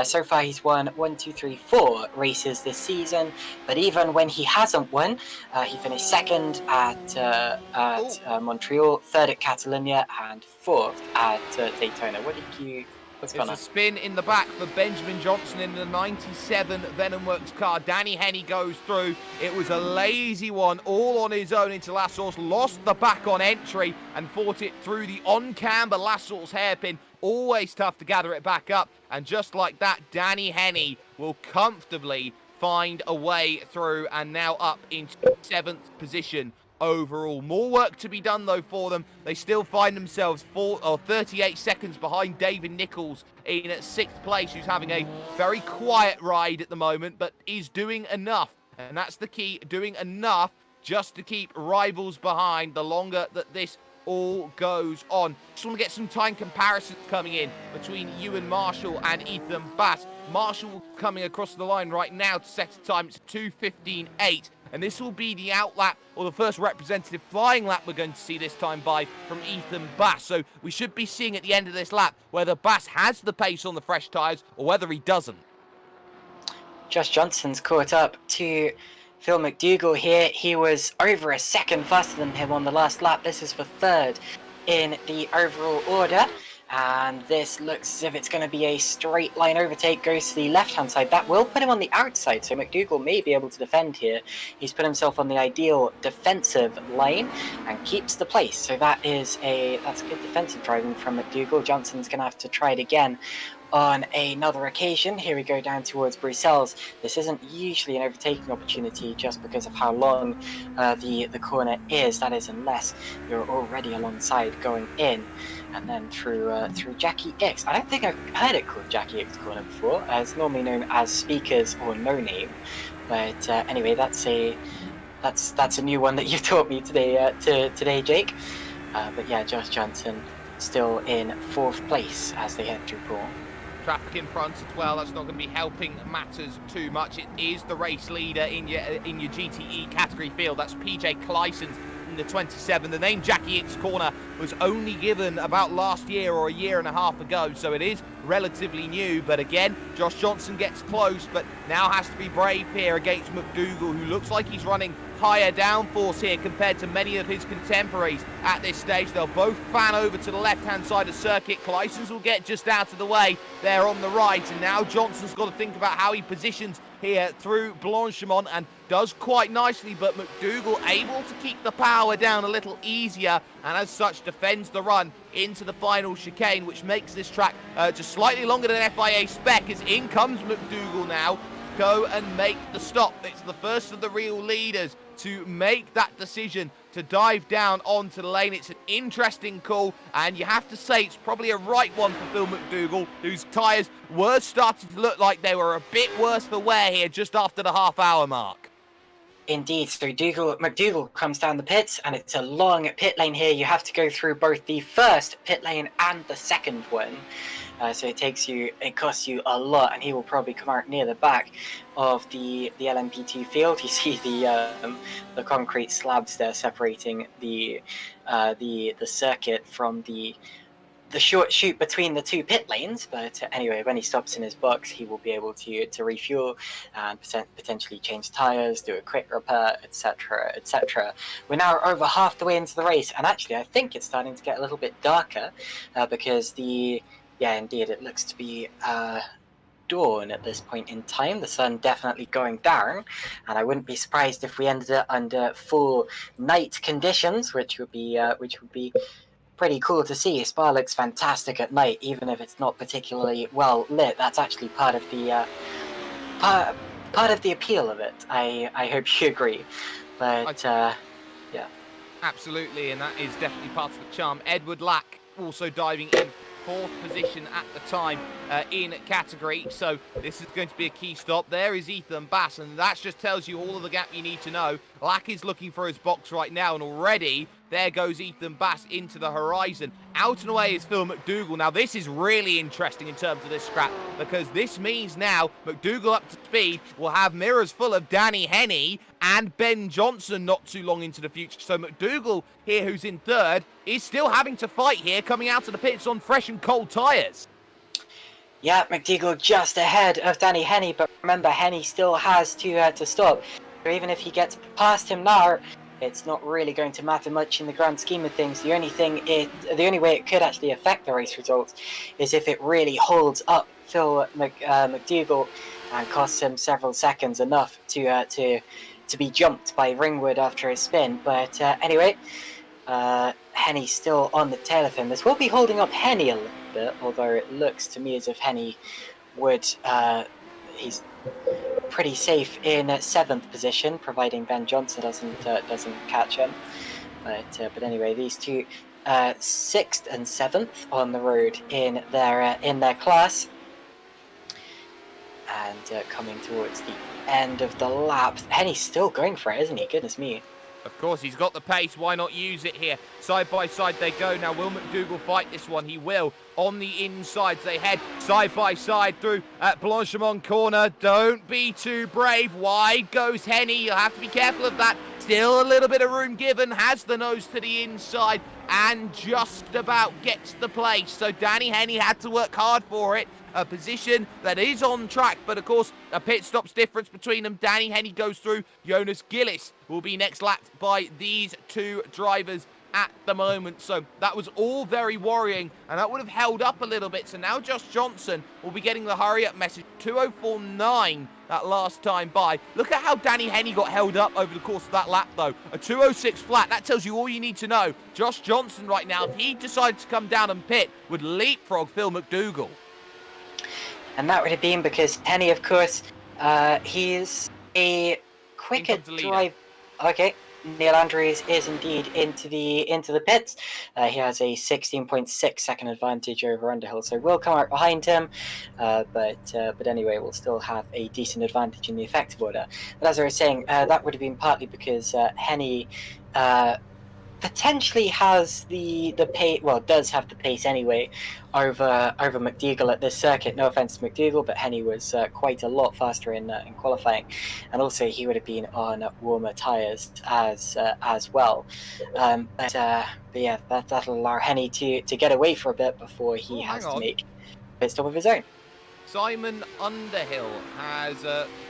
So far, he's won 4 races this season. But even when he hasn't won, he finished second at Montreal, third at Catalonia, and fourth at Daytona. What's going on? It's a spin in the back for Benjamin Johnson in the 97 Venomworks car. Danny Henny goes through. It was a lazy one, all on his own into Lassource. Lost the back on entry and fought it through the on-camber Lassource hairpin. Always tough to gather it back up. And just like that, Danny Henny will comfortably find a way through and now up into 7th position overall. More work to be done though for them. They still find themselves 38 seconds behind David Nichols in 6th place, who's having a very quiet ride at the moment, but is doing enough. And that's the key, doing enough just to keep rivals behind the longer that this all goes on. Just want to get some time comparisons coming in between Ewan Marshall and Ethan Bass. Marshall coming across the line right now to set a time. It's 2:15.8. And this will be the outlap, or the first representative flying lap we're going to see this time by from Ethan Bass. So we should be seeing at the end of this lap whether Bass has the pace on the fresh tyres or whether he doesn't. Josh Johnson's caught up to Phil McDougall here. He was over a second faster than him on the last lap. This is for third in the overall order. And this looks as if it's going to be a straight line overtake, goes to the left-hand side. That will put him on the outside, so McDougall may be able to defend here. He's put himself on the ideal defensive line and keeps the place. So that's good defensive driving from McDougall. Johnson's going to have to try it again on another occasion. Here we go down towards Bruxelles. This isn't usually an overtaking opportunity just because of how long the corner is. That is, unless you're already alongside going in. And then through Jackie X. I don't think I've heard it called Jackie X Corner before. It's normally known as Speakers or No Name. But anyway, that's a new one that you've taught me today, Jake. But yeah, Josh Johnson still in 4th place as they head through Paul. Traffic in front as well. That's not going to be helping matters too much. It is the race leader in your GTE category field. That's PJ Claeyssens in the 27. The name Jackie X Corner was only given about last year or a year and a half ago, so it is relatively new. But again, Josh Johnson gets close, but now has to be brave here against McDougall, who looks like he's running higher downforce here compared to many of his contemporaries at this stage. They'll both fan over to the left-hand side of circuit. Claeyssens will get just out of the way there on the right, and now Johnson's got to think about how he positions here through Blanchimont, and does quite nicely, but McDougall able to keep the power down a little easier, and as such defends the run into the final chicane, which makes this track just slightly longer than FIA spec, as in comes McDougall now. Go and make the stop. It's the first of the real leaders to make that decision to dive down onto the lane. It's an interesting call, and you have to say it's probably a right one for Phil McDougall, whose tyres were starting to look like they were a bit worse for wear here just after the half-hour mark. Indeed, so McDougall comes down the pits, and it's a long pit lane here. You have to go through both the first pit lane and the second one. So it costs you a lot, and he will probably come out near the back of the LMP2 field. You see the concrete slabs there separating the circuit from the short chute between the two pit lanes. But anyway, when he stops in his box, he will be able to refuel and potentially change tires, do a quick repair, etc., etc. We're now over half the way into the race, and actually I think it's starting to get a little bit darker because indeed, it looks to be dawn at this point in time. The sun definitely going down, and I wouldn't be surprised if we ended up under full night conditions, which would be pretty cool to see. Spa looks fantastic at night, even if it's not particularly well lit. That's actually part of the appeal of it. I hope you agree. But yeah, absolutely, and that is definitely part of the charm. Edward Lack also diving in 4th position at the time in category, so this is going to be a key stop. There is Ethan Bass, and that just tells you all of the gap you need to know. Lack is looking for his box right now, and already There goes Ethan Bass into the horizon. Out and away is Phil McDougall. Now, this is really interesting in terms of this scrap, because this means now McDougall up to speed will have mirrors full of Danny Henney and Ben Johnson not too long into the future. So McDougall here, who's in third, is still having to fight here, coming out of the pits on fresh and cold tyres. Yeah, McDougall just ahead of Danny Henney, but remember, Henney still has to stop. So even if he gets past him now, it's not really going to matter much in the grand scheme of things. The only way it could actually affect the race results is if it really holds up Phil McDougall and costs him several seconds, enough to be jumped by Ringwood after his spin. But anyway, Henney's still on the tail of him. This will be holding up Henney a little bit, although it looks to me as if Henney would he's pretty safe in 7th position, providing Ben Johnson doesn't catch him. But anyway, these two 6th and 7th on the road in their class, and coming towards the end of the lap. Henny's still going for it, isn't he? Goodness me. Of course, he's got the pace. Why not use it here? Side by side they go. Now, will McDougall fight this one? He will. On the insides, they head side by side through at Blanchimont corner. Don't be too brave. Wide goes Henney. You'll have to be careful of that. Still a little bit of room given. Has the nose to the inside and just about gets the place. So Danny Henney had to work hard for it. A position that is on track, but of course a pit stop's difference between them. Danny Henney goes through. Jonas Gillis will be next lapped by these two drivers at the moment. So that was all very worrying, and that would have held up a little bit. So now Josh Johnson will be getting the hurry up message. 2:04.9 that last time by. Look at how Danny Henney got held up over the course of that lap though. A 2:06 flat, that tells you all you need to know. Josh Johnson right now, if he decided to come down and pit, would leapfrog Phil McDougall. And that would have been because Henney, of course, he's a quicker drive. Okay, Neil Andrews is indeed into the pits. He has a 16.6 second advantage over Underhill, so we'll come out behind him. But anyway, we'll still have a decent advantage in the effective order. But as I was saying, that would have been partly because Henney potentially has the pace, well, does have the pace anyway over McDougall at this circuit. No offense to McDougall, but Henney was quite a lot faster in qualifying, and also he would have been on warmer tyres as well. But yeah, that'll allow Henney to get away for a bit before he has to make a pit stop of his own. Simon Underhill has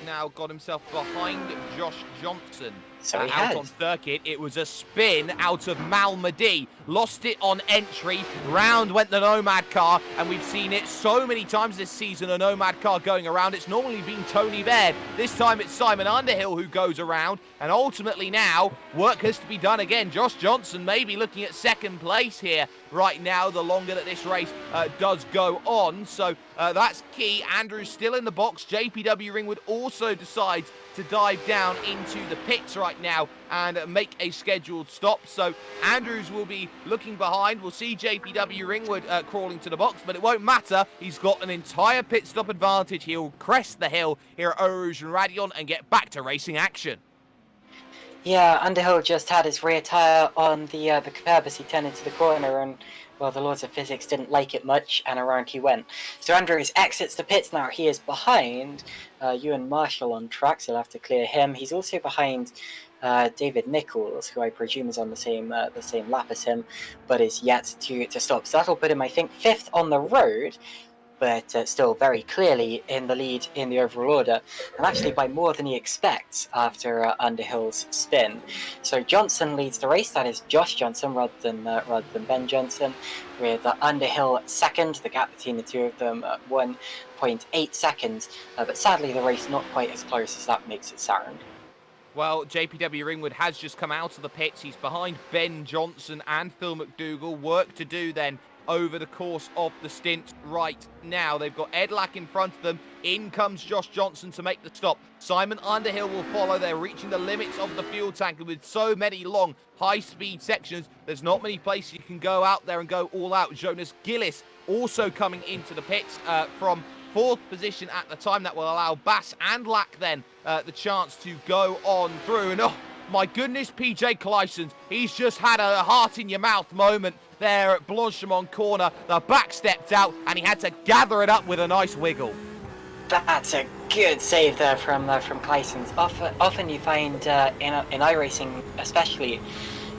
now got himself behind Josh Johnson. So he out has. On circuit. It was a spin out of Malmedy. Lost it on entry. Round went the Nomad car, and we've seen it so many times this season, a Nomad car going around. It's normally been Tony Baird. This time it's Simon Underhill who goes around, and ultimately now work has to be done again. Josh Johnson may be looking at 2nd place here right now, the longer that this race does go on. So that's key. Andrews still in the box. JPW Ringwood also decides to dive down into the pits right now and make a scheduled stop. So Andrews will be looking behind. We'll see JPW Ringwood crawling to the box, but it won't matter. He's got an entire pit stop advantage. He'll crest the hill here at Eau Rouge and Radion and get back to racing action. Yeah, Underhill just had his rear tyre on the curb as he turned into the corner, and well, the laws of physics didn't like it much, and around he went. So Andrews exits the pits now. He is behind Ewan Marshall on track, so he'll have to clear him. He's also behind David Nichols, who I presume is on the same lap as him, but is yet to stop. So that'll put him, I think, 5th on the road, but still very clearly in the lead in the overall order, and actually by more than he expects after Underhill's spin. So Johnson leads the race. That is Josh Johnson rather than Ben Johnson, with Underhill 2nd. The gap between the two of them 1.8 seconds, but sadly the race not quite as close as that makes it sound. Well, JPW Ringwood has just come out of the pits. He's behind Ben Johnson and Phil McDougall. Work to do then over the course of the stint right now. They've got Ed Lack in front of them. In comes Josh Johnson to make the stop. Simon Underhill will follow. They're reaching the limits of the fuel tank, and with so many long, high-speed sections, there's not many places you can go out there and go all out. Jonas Gillis also coming into the pits from 4th position at the time. That will allow Bass and Lack then the chance to go on through. And My goodness, PJ Claeyssens, he's just had a heart-in-your-mouth moment there at Blanchemont corner. The back stepped out, and he had to gather it up with a nice wiggle. That's a good save there from Claeyssens. Often you find in iRacing, especially,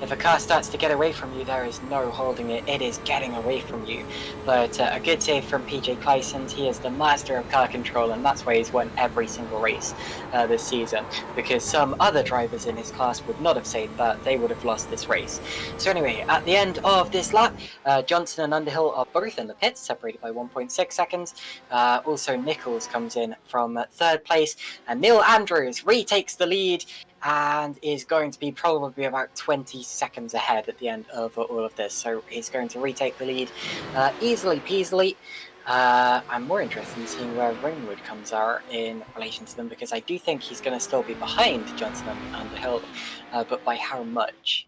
if a car starts to get away from you, there is no holding it. It is getting away from you. But a good save from PJ Claeyssens. He is the master of car control, and that's why he's won every single race this season. Because some other drivers in his class would not have saved that. They would have lost this race. So anyway, at the end of this lap, Johnson and Underhill are both in the pits, separated by 1.6 seconds. Also, Nichols comes in from third place, and Neil Andrews retakes the lead and is going to be probably about 20 seconds ahead at the end of all of this. So he's going to retake the lead easily peasily. I'm more interested in seeing where Ringwood comes out in relation to them, because I do think he's going to still be behind Johnson and Underhill, but by how much?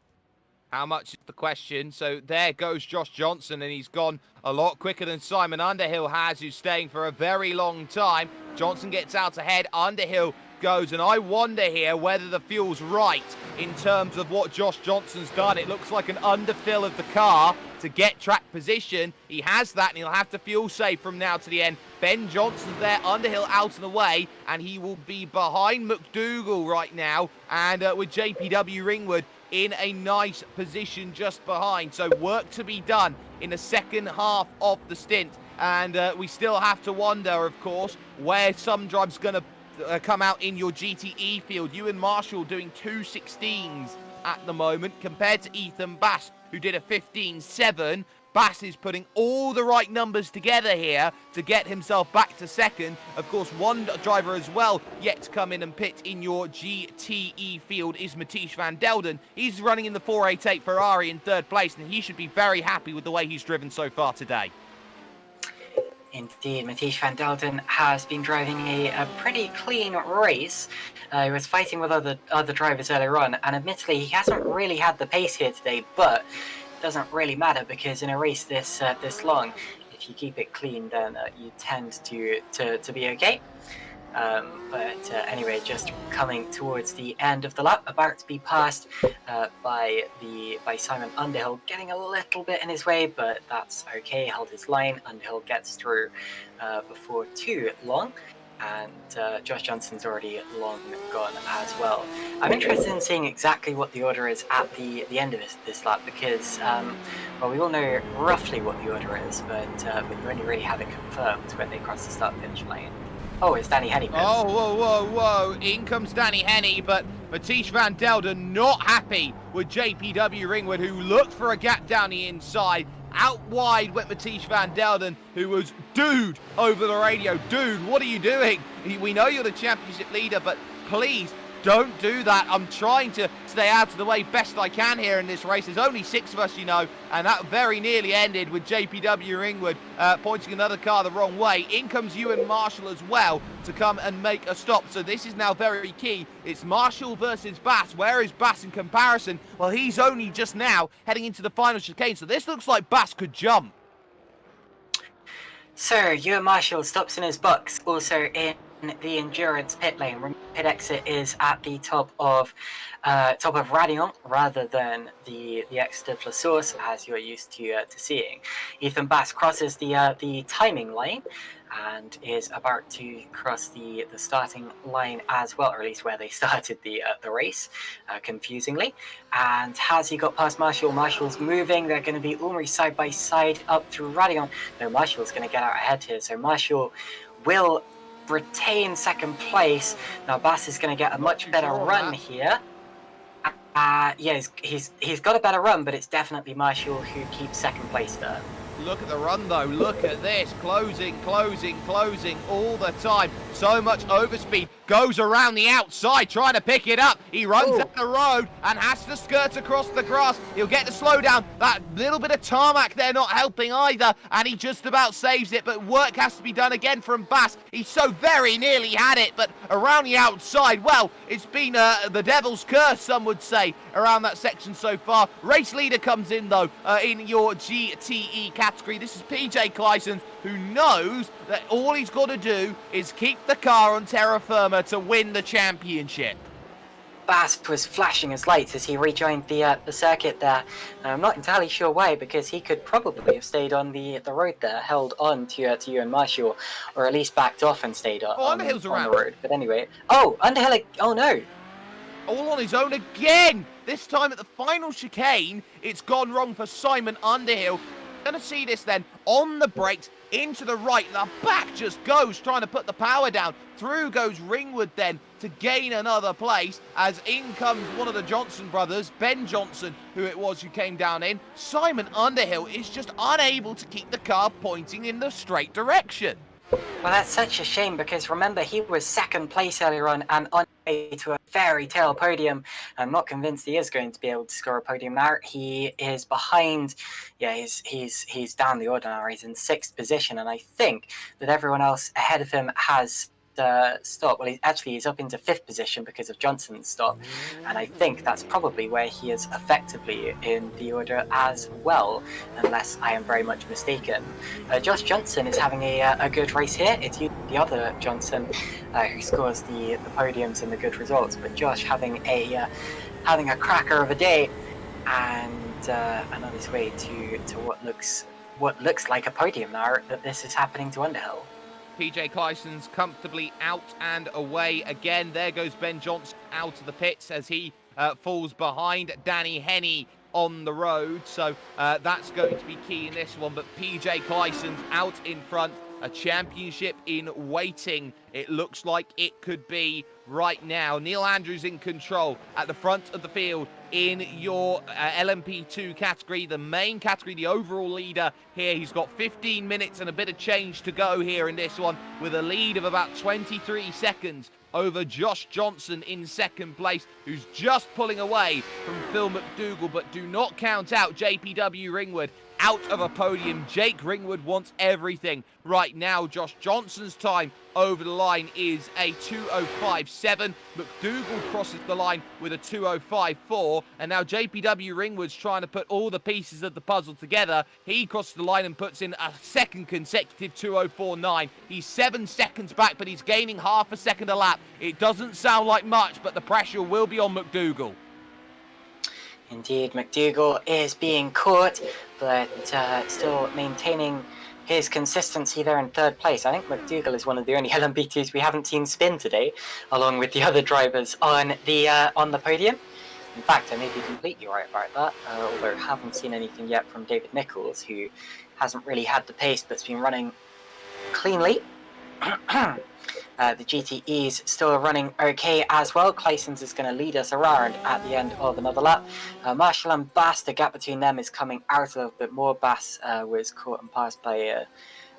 How much is the question? So there goes Josh Johnson, and he's gone a lot quicker than Simon Underhill has, who's staying for a very long time. Johnson gets out ahead, Underhill goes, and I wonder here whether the fuel's right in terms of what Josh Johnson's done. It looks like an underfill of the car to get track position. He has that, and he'll have to fuel save from now to the end. Ben Johnson's there, Underhill out of the way, and he will be behind McDougall right now, and with JPW Ringwood in a nice position just behind. So work to be done in the second half of the stint, and we still have to wonder, of course, where some drive's going to come out in your GTE field. Ewan Marshall doing 2:16s at the moment compared to Ethan Bass, who did a 15.7. Bass is putting all the right numbers together here to get himself back to second. Of course, one driver as well yet to come in and pit in your GTE field is Mathieu van Delden. He's running in the 488 Ferrari in third place, and he should be very happy with the way he's driven so far today. Indeed, Mathieu van Delden has been driving a pretty clean race. He was fighting with other drivers earlier on, and admittedly, he hasn't really had the pace here today, but it doesn't really matter, because in a race this long, if you keep it clean, then you tend to be okay. But anyway, just coming towards the end of the lap, about to be passed by Simon Underhill, getting a little bit in his way, but that's okay. Held his line. Underhill gets through before too long, and Josh Johnson's already long gone as well. I'm interested in seeing exactly what the order is at the end of this lap, because well, we all know roughly what the order is, but you only really have it confirmed when they cross the start-finish line. Oh, it's Danny Henny. Oh, whoa. In comes Danny Henny, but Mathieu van Delden not happy with JPW Ringwood, who looked for a gap down the inside. Out wide went Mathieu van Delden, who was, dude, over the radio. Dude, what are you doing? We know you're the championship leader, but please don't do that. I'm trying to stay out of the way best I can here in this race. There's only 6 of us, you know, and that very nearly ended with JPW Ringwood pointing another car the wrong way. In comes Ewan Marshall as well to come and make a stop. So this is now very key. It's Marshall versus Bass. Where is Bass in comparison? Well, he's only just now heading into the final chicane, so this looks like Bass could jump. So Ewan Marshall stops in his box, also in the endurance pit lane. Pit exit is at the top of Radion rather than the exit of La Source, as you're used to seeing. Ethan Bass crosses the timing line and is about to cross the starting line as well, or at least where they started the race, confusingly. And has he got past Marshall? Marshall's moving. They're going to be almost side by side up through Radion. No, Marshall's going to get out ahead here, so Marshall will retain second place. Now Bass is going to get a much better run here. Yeah, he's got a better run, but it's definitely Marshall who keeps second place there. Look at the run though, look at this, closing all the time. So much overspeed, goes around the outside trying to pick it up. He runs down the road and has to skirt across the grass. He'll get the slowdown. That little bit of tarmac there not helping either, and he just about saves it, but work has to be done again from Bass. He so very nearly had it, but around the outside, well, it's been the devil's curse, some would say, around that section so far. Race leader comes in though, in your GTE category. This is PJ Claeyssens, who knows that all he's got to do is keep the car on terra firma to win the championship. Bass was flashing his lights as he rejoined the circuit there. And I'm not entirely sure why, because he could probably have stayed on the road there, held on to Ewan Marshall, or at least backed off and stayed on the road. But anyway, Underhill, oh no! All on his own again! This time at the final chicane, it's gone wrong for Simon Underhill. Gonna see this then, on the brakes, into the right, the back just goes, trying to put the power down. Through goes Ringwood then to gain another place, as in comes one of the Johnson brothers, Ben Johnson, who it was who came down in. Simon Underhill is just unable to keep the car pointing in the straight direction. Well, that's such a shame, because remember, he was second place earlier on and on way to a fairy tale podium. I'm not convinced he is going to be able to score a podium now. He is behind, yeah, he's down the order now. He's in 6th position, and I think that everyone else ahead of him has stop. Well, he's up into 5th position because of Johnson's stop, and I think that's probably where he is effectively in the order as well, unless I am very much mistaken. Josh Johnson is having a good race here. It's the other Johnson who scores the podiums and the good results, but Josh having a cracker of a day, and on his way to what looks like a podium now that this is happening to Underhill. PJ Claeyssens comfortably out and away again. There goes Ben Johnson out of the pits as he falls behind Danny Henney on the road. So that's going to be key in this one. But PJ Claeyssens out in front. A championship in waiting, it looks like it could be right now. Neil Andrews in control at the front of the field in your LMP2 category, the main category, the overall leader here. He's got 15 minutes and a bit of change to go here in this one, with a lead of about 23 seconds over Josh Johnson in 2nd place, who's just pulling away from Phil McDougall. But do not count out JPW Ringwood out of a podium. Jake Ringwood wants everything right now. Josh Johnson's time over the line is a 2:05.7. McDougall crosses the line with a 2:05.4, and now JPW Ringwood's trying to put all the pieces of the puzzle together. He crosses the line and puts in a 2nd consecutive 2:04.9. He's 7 seconds back, but he's gaining half a second a lap. It doesn't sound like much, but the pressure will be on McDougall. Indeed, McDougall is being caught, but still maintaining his consistency there in 3rd place. I think McDougall is one of the only LMP2s we haven't seen spin today, along with the other drivers on the podium. In fact, I may be completely right about that, although I haven't seen anything yet from David Nichols, who hasn't really had the pace but's been running cleanly. The GTE's still running okay as well. Claeyssens is going to lead us around at the end of another lap. Marshall and Bass, the gap between them is coming out a little bit more. Bass was caught and passed by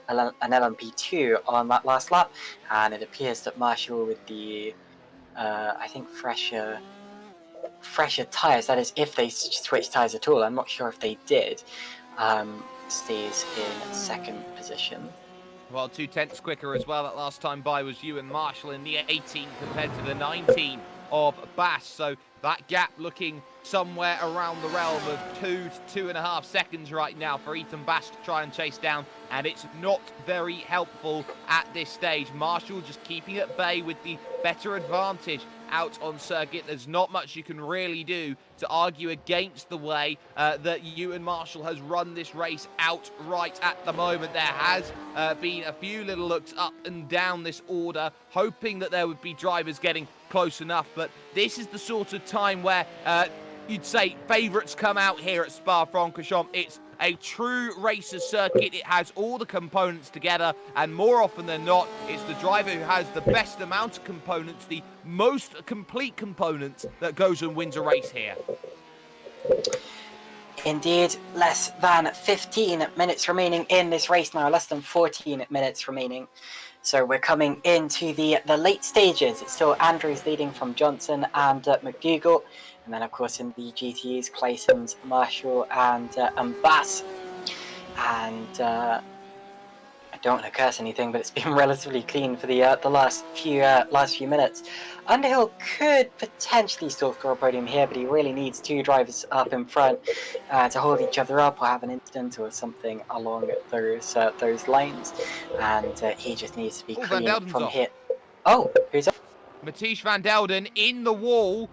an LMP2 on that last lap, and it appears that Marshall, with the I think fresher tyres, that is if they switched tyres at all, I'm not sure if they did, stays in 2nd position. Well, 2/10 quicker as well. That last time by was Ewan Marshall in the 18 compared to the 19 of Bass. So that gap looking somewhere around the realm of 2 to 2.5 seconds right now for Ethan Bass to try and chase down. And it's not very helpful at this stage. Marshall just keeping at bay with the better advantage out on circuit. There's not much you can really do to argue against the way that Ewan Marshall has run this race outright at the moment. There has been a few little looks up and down this order, hoping that there would be drivers getting close enough. But this is the sort of time where you'd say favourites come out here at Spa-Francorchamps. It's a true racer circuit. It has all the components together, and more often than not, it's the driver who has the best amount of components, the most complete components, that goes and wins a race here. Indeed, less than 15 minutes remaining in this race now, less than 14 minutes remaining. So we're coming into the late stages. It's still Andrews leading from Johnson and McDougall. And then, of course, in the GTEs, Claeyssens, Marshall, and Bass. And I don't want to curse anything, but it's been relatively clean for the last few minutes. Underhill could potentially still score a podium here, but he really needs 2 drivers up in front to hold each other up or have an incident or something along those lines. And he just needs to be clean from here. Oh, who's up? Mathieu van Delden in the wall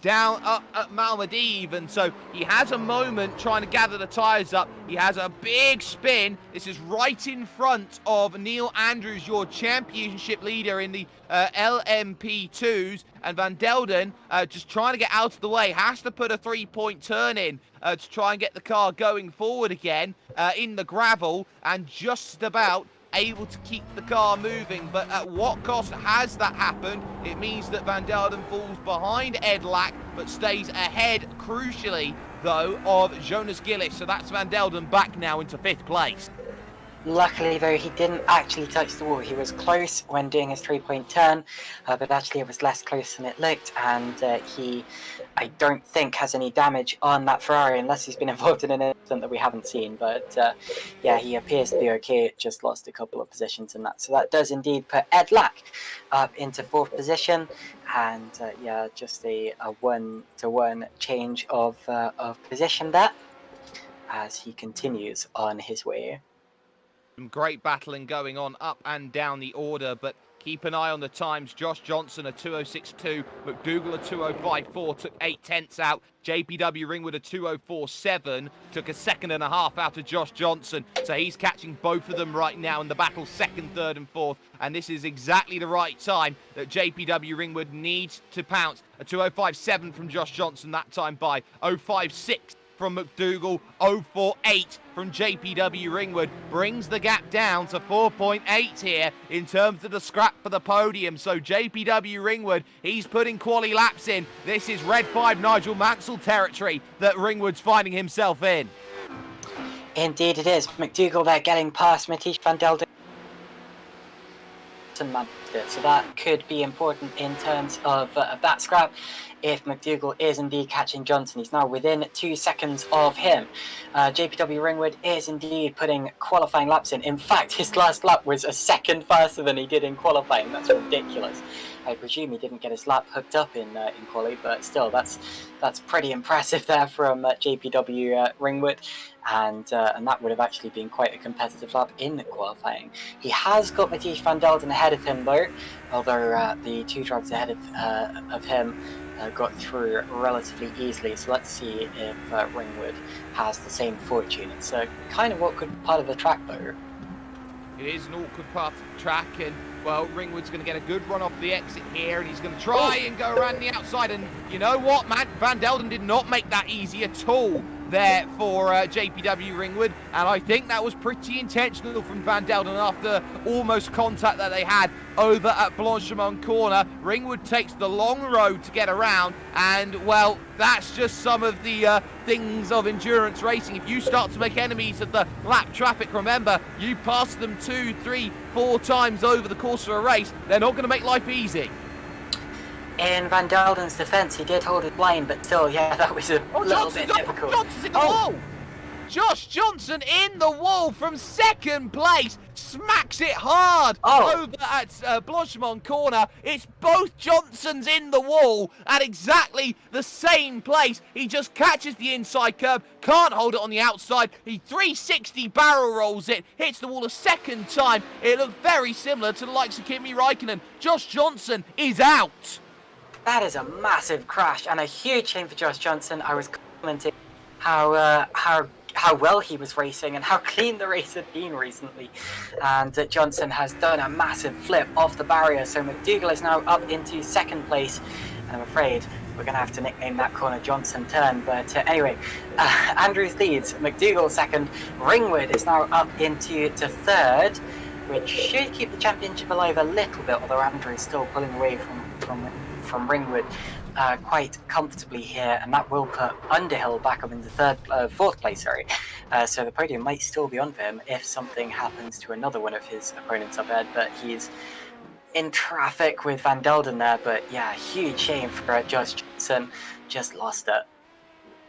down up at Malmedive, and so he has a moment trying to gather the tyres up. He has a big spin. This is right in front of Neil Andrews, your championship leader in the LMP2s, and Van Delden just trying to get out of the way, has to put a 3-point turn in to try and get the car going forward again in the gravel, and just about able to keep the car moving. But at what cost has that happened? It means that Van Delden falls behind Ed Lack, but stays ahead, crucially, though, of Jonas Gillis. So that's Van Delden back now into 5th place. Luckily, though, he didn't actually touch the wall. He was close when doing his 3-point turn, but actually it was less close than it looked, and he, I don't think, has any damage on that Ferrari, unless he's been involved in an incident that we haven't seen. But yeah, he appears to be okay, just lost a couple of positions in that. So that does indeed put Ed Lack up into 4th position, and yeah, just a 1-to-1 change of position there, as he continues on his way. Some great battling going on up and down the order, but keep an eye on the times. Josh Johnson a 2:06.2, McDougall a 2:05.4, took 0.8 out. JPW Ringwood a 2:04.7, took a 1.5 out of Josh Johnson. So he's catching both of them right now in the battle, 2nd, 3rd and 4th. And this is exactly the right time that JPW Ringwood needs to pounce. A 2:05.7 from Josh Johnson that time by 0.56 from McDougall, 0.48 from JPW Ringwood, brings the gap down to 4.8 here in terms of the scrap for the podium. So JPW Ringwood, he's putting quali laps in. This is Red 5 Nigel Mansell territory that Ringwood's finding himself in. Indeed it is. McDougall there getting past Mathieu van Delden. So that could be important in terms of that scrap. If McDougall is indeed catching Johnson, he's now within 2 seconds of him. JPW Ringwood is indeed putting qualifying laps in. In fact, his last lap was a second faster than he did in qualifying. That's ridiculous. I presume he didn't get his lap hooked up in quali, but still, that's pretty impressive there from JPW Ringwood, and that would have actually been quite a competitive lap in qualifying. He has got Mathieu van Delden ahead of him though, although the 2 drivers ahead of him got through relatively easily. So let's see if Ringwood has the same fortune. It's kind of awkward part of the track though. It is an awkward part of the track, and well, Ringwood's going to get a good run off the exit here, and he's going to try and go around the outside. And you know what, man? Van Delden did not make that easy at all there for JPW Ringwood, and I think that was pretty intentional from Van Delden after almost contact that they had over at Blanchemont corner. Ringwood takes the long road to get around, and well, that's just some of the things of endurance racing. If you start to make enemies of the lap traffic, remember, you pass them 2, 3, 4 times over the course of a race, they're not going to make life easy. In Van Delden's defence, he did hold his line, but still, yeah, that was a little bit difficult. Johnson's in the wall! Josh Johnson in the wall from 2nd place, smacks it hard over at Blanchemont corner. It's both Johnsons in the wall at exactly the same place. He just catches the inside curb, can't hold it on the outside. He 360 barrel rolls it, hits the wall a 2nd time. It looked very similar to the likes of Kimi Räikkönen. Josh Johnson is out. That is a massive crash and a huge shame for Josh Johnson. I was commenting how well he was racing and how clean the race had been recently, and Johnson has done a massive flip off the barrier. So McDougall is now up into 2nd place, and I'm afraid we're going to have to nickname that corner Johnson Turn. But anyway, Andrews leads, McDougall 2nd, Ringwood is now up into 3rd, which should keep the championship alive a little bit, although Andrews still pulling away from Ringwood quite comfortably here, and that will put Underhill back up into 4th place. So the podium might still be on for him if something happens to another one of his opponents up ahead, but he's in traffic with Van Delden there. But yeah, huge shame for Josh Johnson, just lost it.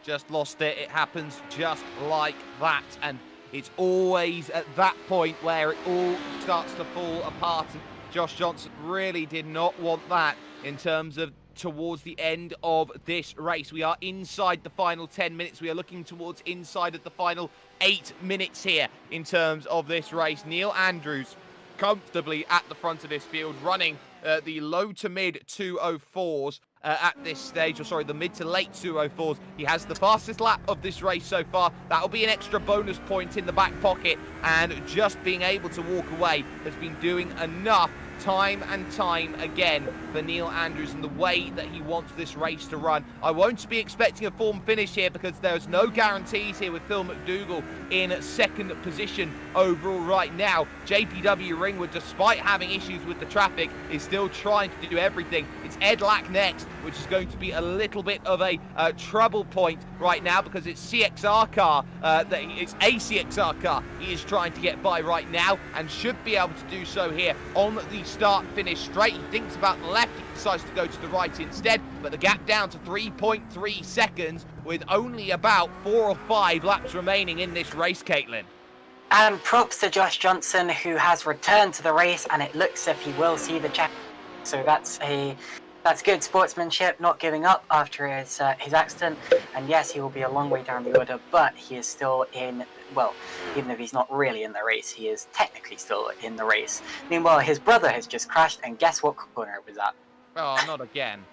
It happens just like that, and it's always at that point where it all starts to fall apart, and Josh Johnson really did not want that in terms of towards the end of this race. We are inside the final 10 minutes. We are looking towards inside of the final 8 minutes here in terms of this race. Neil Andrews comfortably at the front of this field, running the low to mid 2:04s at this stage, or sorry, the mid to late 2:04s. He has the fastest lap of this race so far. That'll be an extra bonus point in the back pocket, and just being able to walk away has been doing enough time and time again for Neil Andrews and the way that he wants this race to run. I won't be expecting a form finish here because there's no guarantees here with Phil McDougall in second position overall right now. JPW Ringwood, despite having issues with the traffic, is still trying to do everything. It's Ed Lack next, which is going to be a little bit of a trouble point right now because it's CXR car, it's a CXR car he is trying to get by right now and should be able to do so here on the start-finish straight. He thinks about the left, he decides to go to the right instead, but the gap down to 3.3 seconds with only about 4 or 5 laps remaining in this race, Caitlin. And props to Josh Johnson, who has returned to the race, and it looks as if he will see the check. So that's good sportsmanship, not giving up after his accident. And yes, he will be a long way down the order, but he is still in, well, even if he's not really in the race, he is technically still in the race. Meanwhile, his brother has just crashed, and guess what corner it was at? Oh, not again.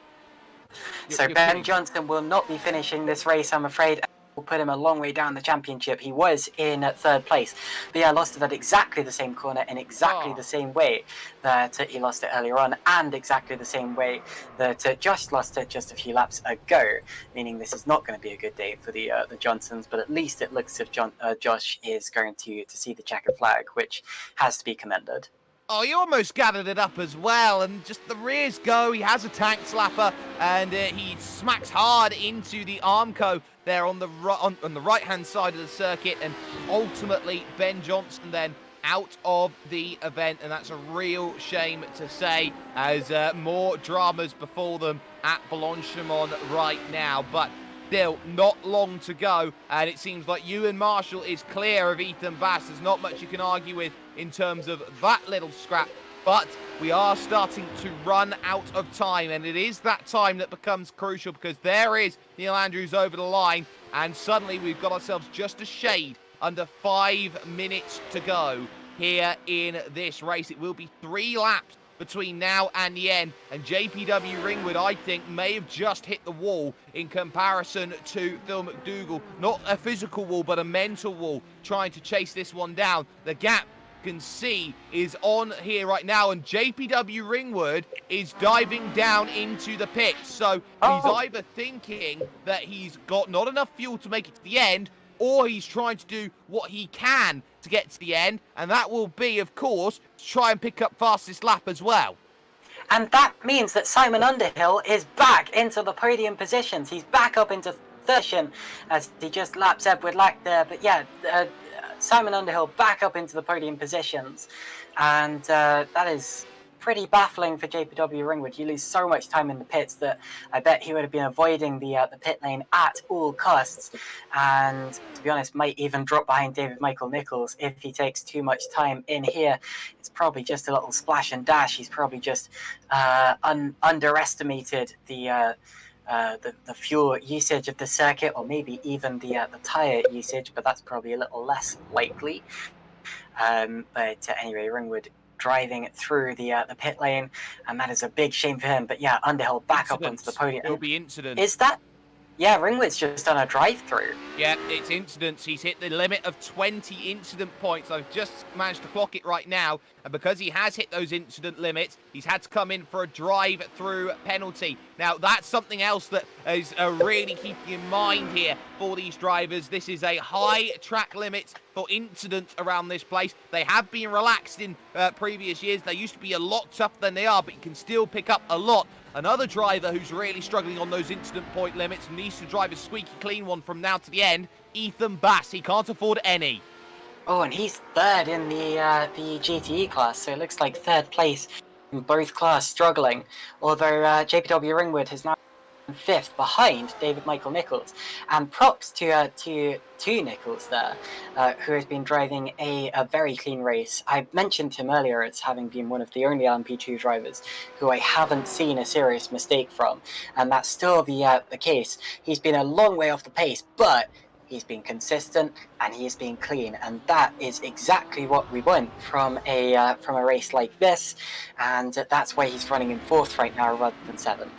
So Ben Johnson will not be finishing this race, I'm afraid. Will put him a long way down the championship. He was in third place, but yeah, lost it at exactly the same corner in exactly the same way that he lost it earlier on, and exactly the same way that Josh lost it just a few laps ago, meaning this is not going to be a good day for the Johnsons, but at least it looks as if Josh is going to see the checkered flag, which has to be commended. Oh, he almost gathered it up as well, and just the rears go. He has a tank slapper, and he smacks hard into the Armco there on the right-hand side of the circuit, and ultimately Ben Johnson then out of the event, and that's a real shame to say, as more dramas befall them at Blanchimont right now, but still not long to go, and it seems like Ewan Marshall is clear of Ethan Bass. There's not much you can argue with in terms of that little scrap, but we are starting to run out of time, and it is that time that becomes crucial because there is Neil Andrews over the line, and suddenly we've got ourselves just a shade under 5 minutes to go here in this race. It will be 3 laps between now and the end, and JPW Ringwood, I think, may have just hit the wall in comparison to Phil McDougall. Not a physical wall, but a mental wall, trying to chase this one down. The gap can see is on here right now, and JPW Ringwood is diving down into the pits. So he's either thinking that he's got not enough fuel to make it to the end, or he's trying to do what he can to get to the end, and that will be, of course, to try and pick up fastest lap as well. And that means that Simon Underhill is back into the podium positions. He's back up into third as he just laps Edward Lack there. But yeah, Simon Underhill back up into the podium positions, and that is pretty baffling for JPW Ringwood. You lose so much time in the pits that I bet he would have been avoiding the pit lane at all costs, and to be honest, might even drop behind David Michael Nichols if he takes too much time in here. It's probably just a little splash and dash. He's probably just underestimated the fuel usage of the circuit, or maybe even the tyre usage, but that's probably a little less likely. But anyway, Ringwood driving through the pit lane, and that is a big shame for him. But yeah, Underhill back up onto the podium. It'll be incident. Is that? Yeah, Ringwood's just done a drive-through. Yeah, it's incidents. He's hit the limit of 20 incident points. I've just managed to clock it right now. And because he has hit those incident limits, he's had to come in for a drive-through penalty. Now, that's something else that is really keeping in mind here for these drivers. This is a high track limit for incidents around this place. They have been relaxed in previous years. They used to be a lot tougher than they are, but you can still pick up a lot. Another driver who's really struggling on those incident point limits and needs to drive a squeaky clean one from now to the end, Ethan Bass. He can't afford any. Oh, and he's third in the GTE class, so it looks like third place in both class, struggling. Although JPW Ringwood has now fifth behind David Michael Nichols, and props to Nichols there, who has been driving a very clean race. I mentioned him earlier as having been one of the only LMP2 drivers who I haven't seen a serious mistake from, and that's still the case. He's been a long way off the pace, but he's been consistent, and he has been clean. And that is exactly what we want from a race like this. And that's why he's running in 4th right now rather than 7th.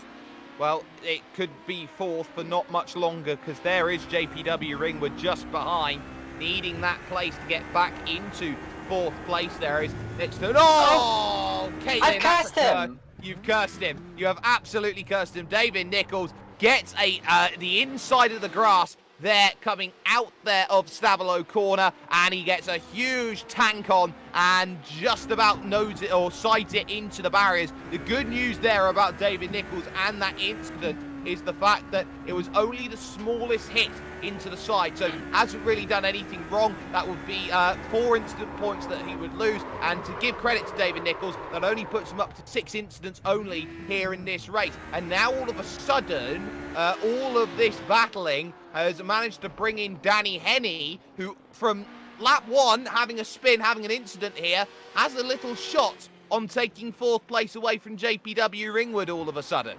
Well, it could be 4th for not much longer, because there is JPW Ringwood just behind, needing that place to get back into 4th place. There is next to... Oh! Caitlin, I've cursed him! You've cursed him. You have absolutely cursed him. David Nichols gets the inside of the grass there, coming out there of Stavelot corner, and he gets a huge tank on and just about nose it or sides it into the barriers. The good news there about David Nichols and that incident is the fact that it was only the smallest hit into the side, so hasn't really done anything wrong. That would be 4 incident points that he would lose, and to give credit to David Nichols, that only puts him up to 6 incidents only here in this race. And now all of a sudden, all of this battling has managed to bring in Danny Henney, who from lap 1, having a spin, having an incident here, has a little shot on taking 4th place away from JPW Ringwood all of a sudden.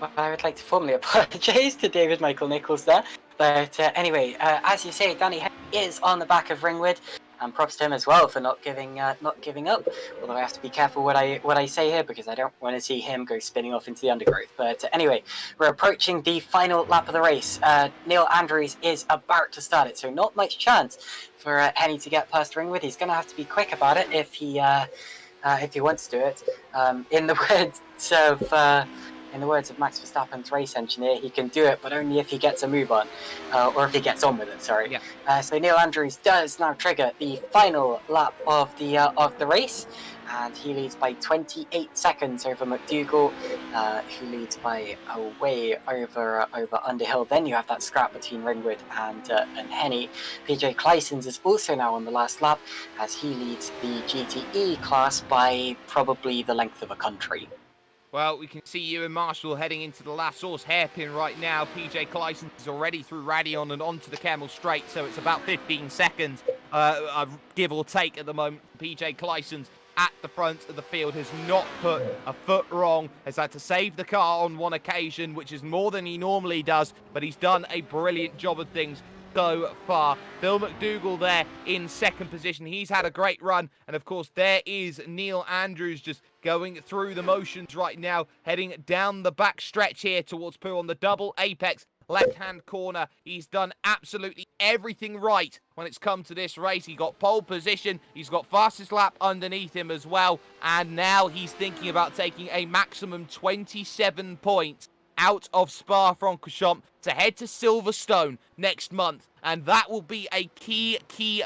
Well, I would like to formally apologise to David Michael Nichols there. But anyway, as you say, Danny Henney is on the back of Ringwood, and props to him as well for not giving up. Although I have to be careful what I say here, because I don't want to see him go spinning off into the undergrowth. But anyway, we're approaching the final lap of the race. Neil Andrews is about to start it, so not much chance for Henney to get past Ringwood. He's going to have to be quick about it if he wants to do it. In the words of Max Verstappen's race engineer, he can do it, but only if he gets a move on, or if he gets on with it. Sorry. Yeah. So Neil Andrews does now trigger the final lap of the race, and he leads by 28 seconds over McDougall, who leads by way over Underhill. Then you have that scrap between Ringwood and Henney. PJ Claeyssens is also now on the last lap, as he leads the GTE class by probably the length of a country. Well, we can see Ewan Marshall heading into the last source hairpin right now. PJ Claeyssens is already through Radion and onto the Kemmel Straight, so it's about 15 seconds, give or take at the moment. PJ Claeyssens at the front of the field has not put a foot wrong, has had to save the car on one occasion, which is more than he normally does, but he's done a brilliant job of things so far. Phil McDougall there in 2nd position. He's had a great run. And of course, there is Neil Andrews just going through the motions right now, heading down the back stretch here towards Pooh on the double apex left-hand corner. He's done absolutely everything right when it's come to this race. He got pole position. He's got fastest lap underneath him as well. And now he's thinking about taking a maximum 27 points out of Spa-Francorchamps to head to Silverstone next month, and that will be a key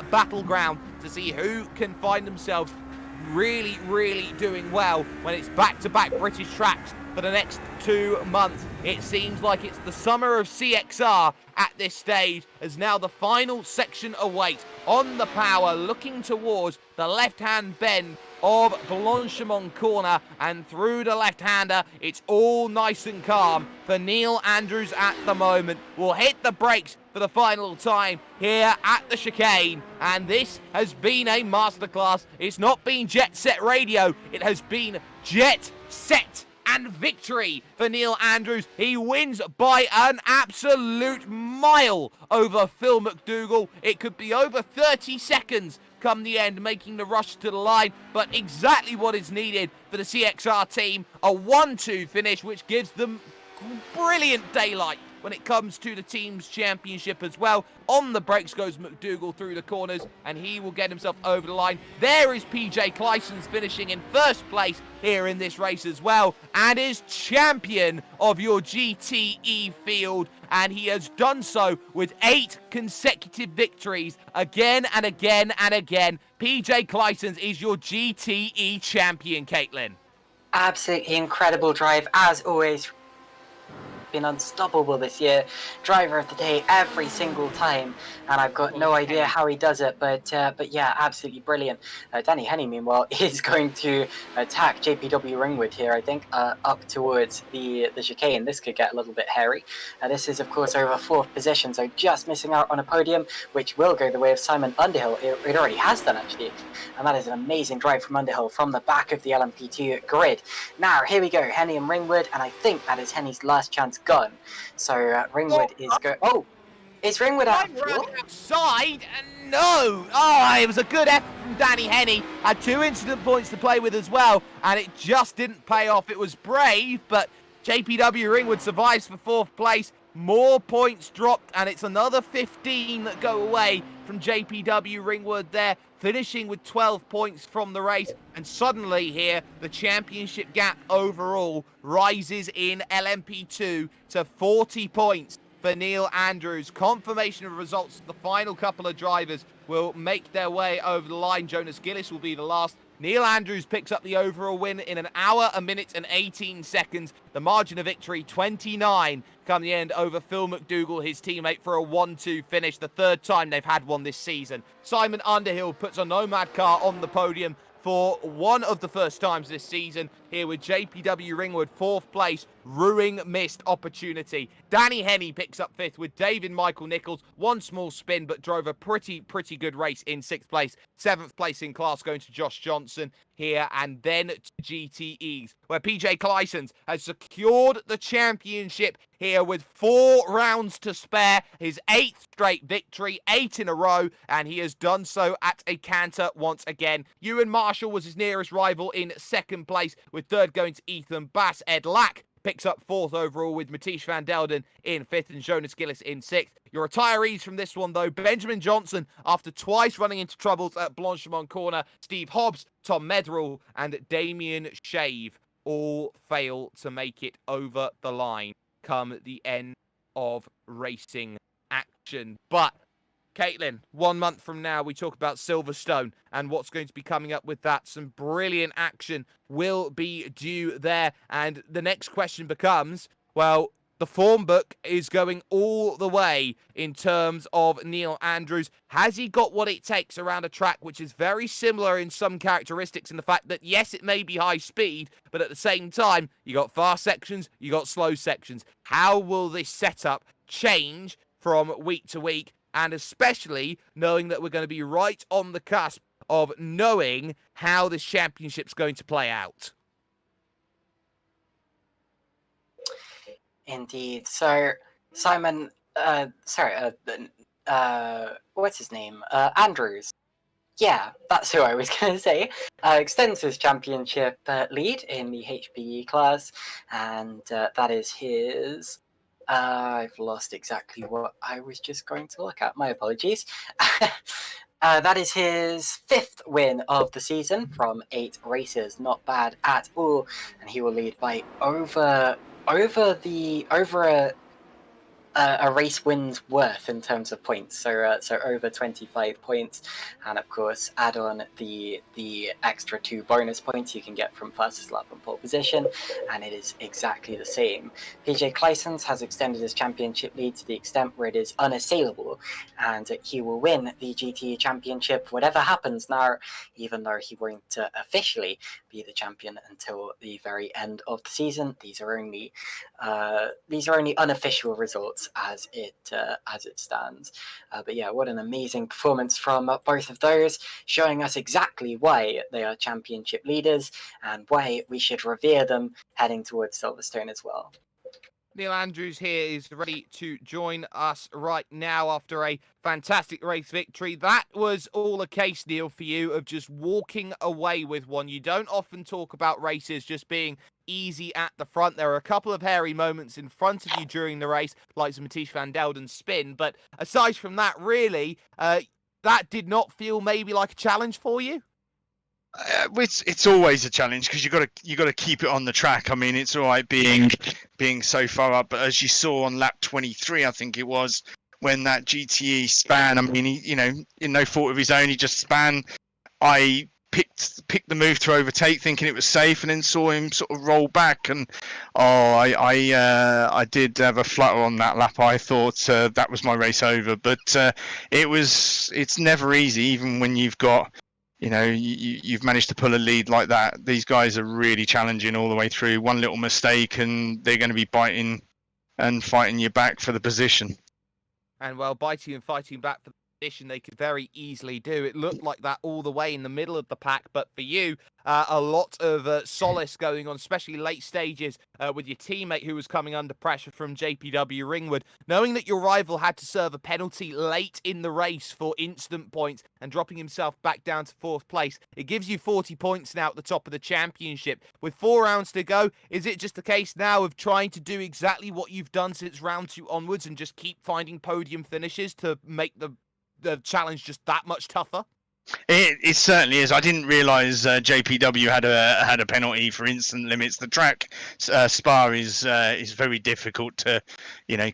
battleground to see who can find themselves really doing well when it's back-to-back British tracks for the next 2 months. It seems like it's the summer of CXR at this stage, as now the final section awaits on the power, looking towards the left-hand bend of Blanchemont corner, and through the left-hander, it's all nice and calm for Neil Andrews at the moment. We'll hit the brakes for the final time here at the chicane, and this has been a masterclass. It's not been Jet Set Radio, it has been Jet Set and victory for Neil Andrews. He wins by an absolute mile over Phil McDougall. It could be over 30 seconds come the end, making the rush to the line, but exactly what is needed for the CXR team. A 1-2 finish, which gives them brilliant daylight when it comes to the team's championship as well. On the brakes goes McDougall through the corners, and he will get himself over the line. There is PJ Claeyssens finishing in 1st place here in this race as well, and is champion of your GTE field, and he has done so with 8 consecutive victories again and again and again. PJ Claeyssens is your GTE champion, Caitlin. Absolutely incredible drive, as always. Been unstoppable this year, driver of the day every single time, and I've got no idea how he does it, but yeah, absolutely brilliant. Danny Henney, meanwhile, is going to attack JPW Ringwood here, I think, up towards the chicane. This could get a little bit hairy. This is, of course, over 4th position, so just missing out on a podium, which will go the way of Simon Underhill. It already has done, actually, and that is an amazing drive from Underhill from the back of the LMP2 grid. Now, here we go, Henney and Ringwood, and I think that is Henney's last chance gone. So Ringwood is go. Oh, Is Ringwood out of fuel? Outside, and no! Oh, it was a good effort from Danny Henney. Had 2 incident points to play with as well, and it just didn't pay off. It was brave, but JPW Ringwood survives for 4th place. More points dropped, and it's another 15 that go away from JPW Ringwood there, finishing with 12 points from the race. And suddenly here, the championship gap overall rises in LMP2 to 40 points for Neil Andrews. Confirmation of results. The final couple of drivers will make their way over the line. Jonas Gillis will be the last. Neil Andrews picks up the overall win in 1 hour, 1 minute and 18 seconds. The margin of victory, 29, come the end over Phil McDougall, his teammate, for a 1-2 finish. The 3rd time they've had one this season. Simon Underhill puts a Nomad car on the podium for one of the first times this season, here with JPW Ringwood 4th place, ruining missed opportunity. Danny Henney picks up 5th with David Michael Nichols. One small spin, but drove a pretty good race in 6th place. 7th place in class going to Josh Johnson here, and then to GTEs, where PJ Claeyssens has secured the championship here with 4 rounds to spare. His 8th straight victory, 8 in a row, and he has done so at a canter once again. Ewan Marshall was his nearest rival in 2nd place, with 3rd going to Ethan Bass. Ed Lack picks up 4th overall with Matisse van Delden in 5th and Jonas Gillis in 6th. Your retirees from this one, though: Benjamin Johnson, after twice running into troubles at Blanchemont Corner; Steve Hobbs, Tom Medrell, and Damien Shave all fail to make it over the line come the end of racing action. But Caitlin, 1 month from now, we talk about Silverstone and what's going to be coming up with that. Some brilliant action will be due there. And the next question becomes, well, the form book is going all the way in terms of Neil Andrews. Has he got what it takes around a track which is very similar in some characteristics, in the fact that, yes, it may be high speed, but at the same time, you got fast sections, you got slow sections. How will this setup change from week to week? And especially knowing that we're going to be right on the cusp of knowing how this championship's going to play out. Indeed. So, Simon, what's his name? Andrews. Yeah, that's who I was going to say. Extends his championship lead in the HPE class, and that is his... I've lost exactly what I was just going to look at. My apologies. That is his 5th win of the season from 8 races. Not bad at all. And he will lead by over a race win's worth in terms of points. So over 25 points, and of course add on the extra 2 bonus points you can get from fastest lap and pole position, and it is exactly the same. PJ Claeyssens has extended his championship lead to the extent where it is unassailable, and he will win the GTE championship whatever happens now, even though he won't officially be the champion until the very end of the season. These are only unofficial results as it stands. But yeah, what an amazing performance from both of those, showing us exactly why they are championship leaders and why we should revere them heading towards Silverstone as well. Neil Andrews here is ready to join us right now after a fantastic race victory. That was all a case, Neil, for you of just walking away with one. You don't often talk about races just being easy at the front. There are a couple of hairy moments in front of you during the race, like the Matisse van Delden spin. But aside from that, really, that did not feel maybe like a challenge for you? It's always a challenge because you got to keep it on the track. I mean, it's all right being so far up, but as you saw on lap 23, I think it was, when that GTE span, I mean, he, in no fault of his own, he just span. I picked the move to overtake, thinking it was safe, and then saw him sort of roll back, and I did have a flutter on that lap. I thought that was my race over, but it's never easy, even when you've got. You've managed to pull a lead like that. These guys are really challenging all the way through. One little mistake and they're going to be biting and fighting you back for the position. And, well, biting and fighting back for the position they could very easily do. It looked like that all the way in the middle of the pack, but for you, a lot of solace going on, especially late stages with your teammate who was coming under pressure from JPW Ringwood, knowing that your rival had to serve a penalty late in the race for instant points and dropping himself back down to 4th place. It gives you 40 points now at the top of the championship. With 4 rounds to go, is it just a case now of trying to do exactly what you've done since round 2 onwards and just keep finding podium finishes to make the challenge just that much tougher? It certainly is. I didn't realise JPW had a penalty for instant limits. The track Spa is very difficult to,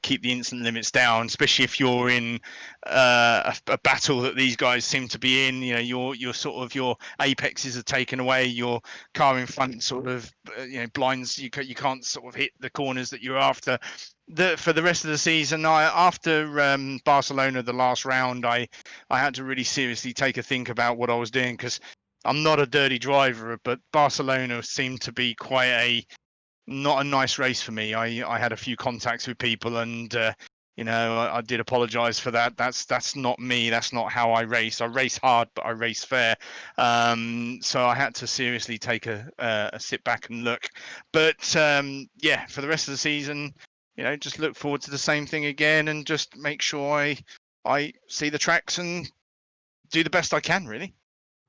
keep the instant limits down, especially if you're in a battle that these guys seem to be in. Your sort of your apexes are taken away. Your car in front sort of blinds. You can't sort of hit the corners that you're after. For the rest of the season, after Barcelona, the last round, I had to really seriously take a think about what I was doing, because I'm not a dirty driver, but Barcelona seemed to be not a nice race for me. I had a few contacts with people, and I did apologise for that. That's not me. That's not how I race. I race hard, but I race fair. So I had to seriously take a sit back and look. But for the rest of the season, just look forward to the same thing again, and just make sure I see the tracks and do the best I can, really.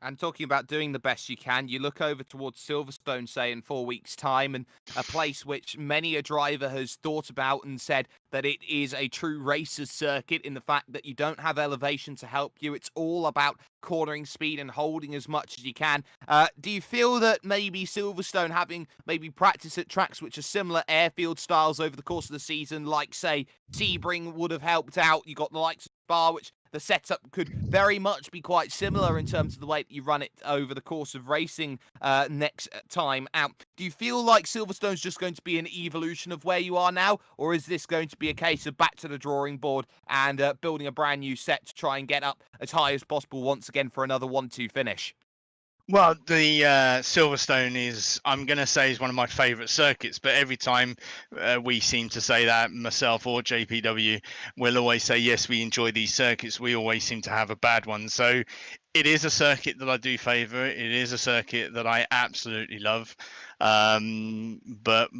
And talking about doing the best you can, you look over towards Silverstone, say, in 4 weeks' time, and a place which many a driver has thought about and said that it is a true racer's circuit in the fact that you don't have elevation to help you. It's all about cornering speed and holding as much as you can. Do you feel that maybe Silverstone, having maybe practice at tracks which are similar airfield styles over the course of the season, like, say, Sebring would have helped out? You got the likes of Spa, which the setup could very much be quite similar in terms of the way that you run it over the course of racing next time out. Do you feel like Silverstone's just going to be an evolution of where you are now, or is this going to be a case of back to the drawing board and building a brand new set to try and get up as high as possible once again for another 1-2 finish? Well, the Silverstone is one of my favourite circuits, but every time we seem to say that, myself or JPW, we'll always say, yes, we enjoy these circuits. We always seem to have a bad one. So it is a circuit that I do favour. It is a circuit that I absolutely love. But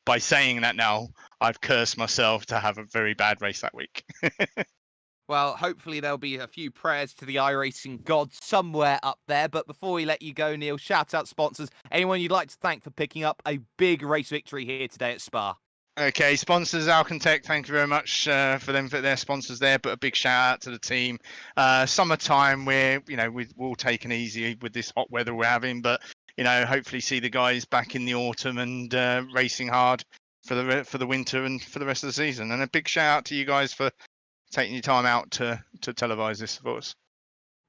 by saying that now, I've cursed myself to have a very bad race that week. Well, hopefully there'll be a few prayers to the iRacing gods somewhere up there. But before we let you go, Neil, shout out sponsors. Anyone you'd like to thank for picking up a big race victory here today at Spa? Okay, sponsors, Alcantech, thank you very much for their sponsors there. But a big shout out to the team. Summertime, we're all taking easy with this hot weather we're having, but hopefully see the guys back in the autumn and racing hard for the winter and for the rest of the season. And a big shout out to you guys for taking your time out to televise this for us.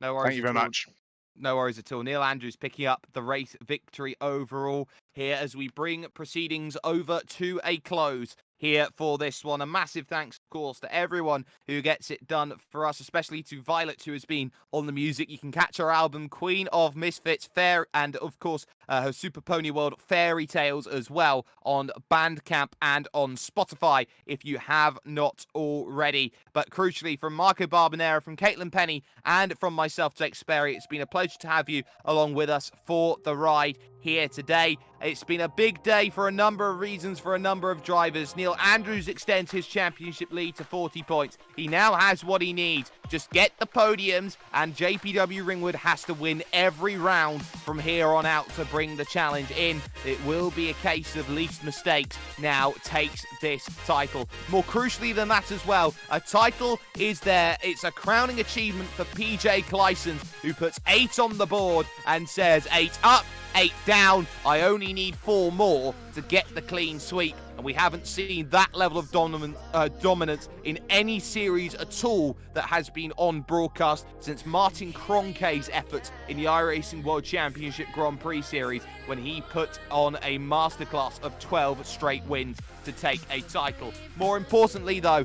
No worries. Thank you very much. No worries at all. Neil Andrews picking up the race victory overall here as we bring proceedings over to a close here for this one. A massive thanks, of course, to everyone who gets it done for us, especially to Violet, who has been on the music. You can catch her album Queen of Misfits Fair, and of course her Super Pony World Fairy Tales as well, on Bandcamp and on Spotify if you have not already. But crucially, from Marco Barbanera, from Caitlin Penny, and from myself, Jake Sperry, it's been a pleasure to have you along with us for the ride here today. It's been a big day for a number of reasons for a number of drivers. Neil Andrews extends his championship lead to 40 points. He now has what he needs. Just get the podiums, and JPW Ringwood has to win every round from here on out to bring the challenge in. It will be a case of least mistakes now takes this title. More crucially than that as well, a title is there. It's a crowning achievement for PJ Claeyssens, who puts 8 on the board and says 8 up, 8 down. I only need 4 more to get the clean sweep, and we haven't seen that level of dominance in any series at all that has been on broadcast since Martin Kroenke's efforts in the iRacing World Championship Grand Prix series, when he put on a masterclass of 12 straight wins to take a title. More importantly, though,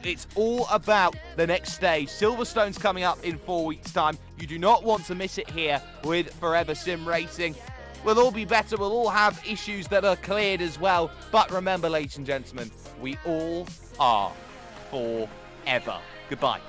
it's all about the next stage. Silverstone's coming up in 4 weeks' time. You do not want to miss it here with Forever Sim Racing. We'll all be better. We'll all have issues that are cleared as well. But remember, ladies and gentlemen, we all are forever. Goodbye.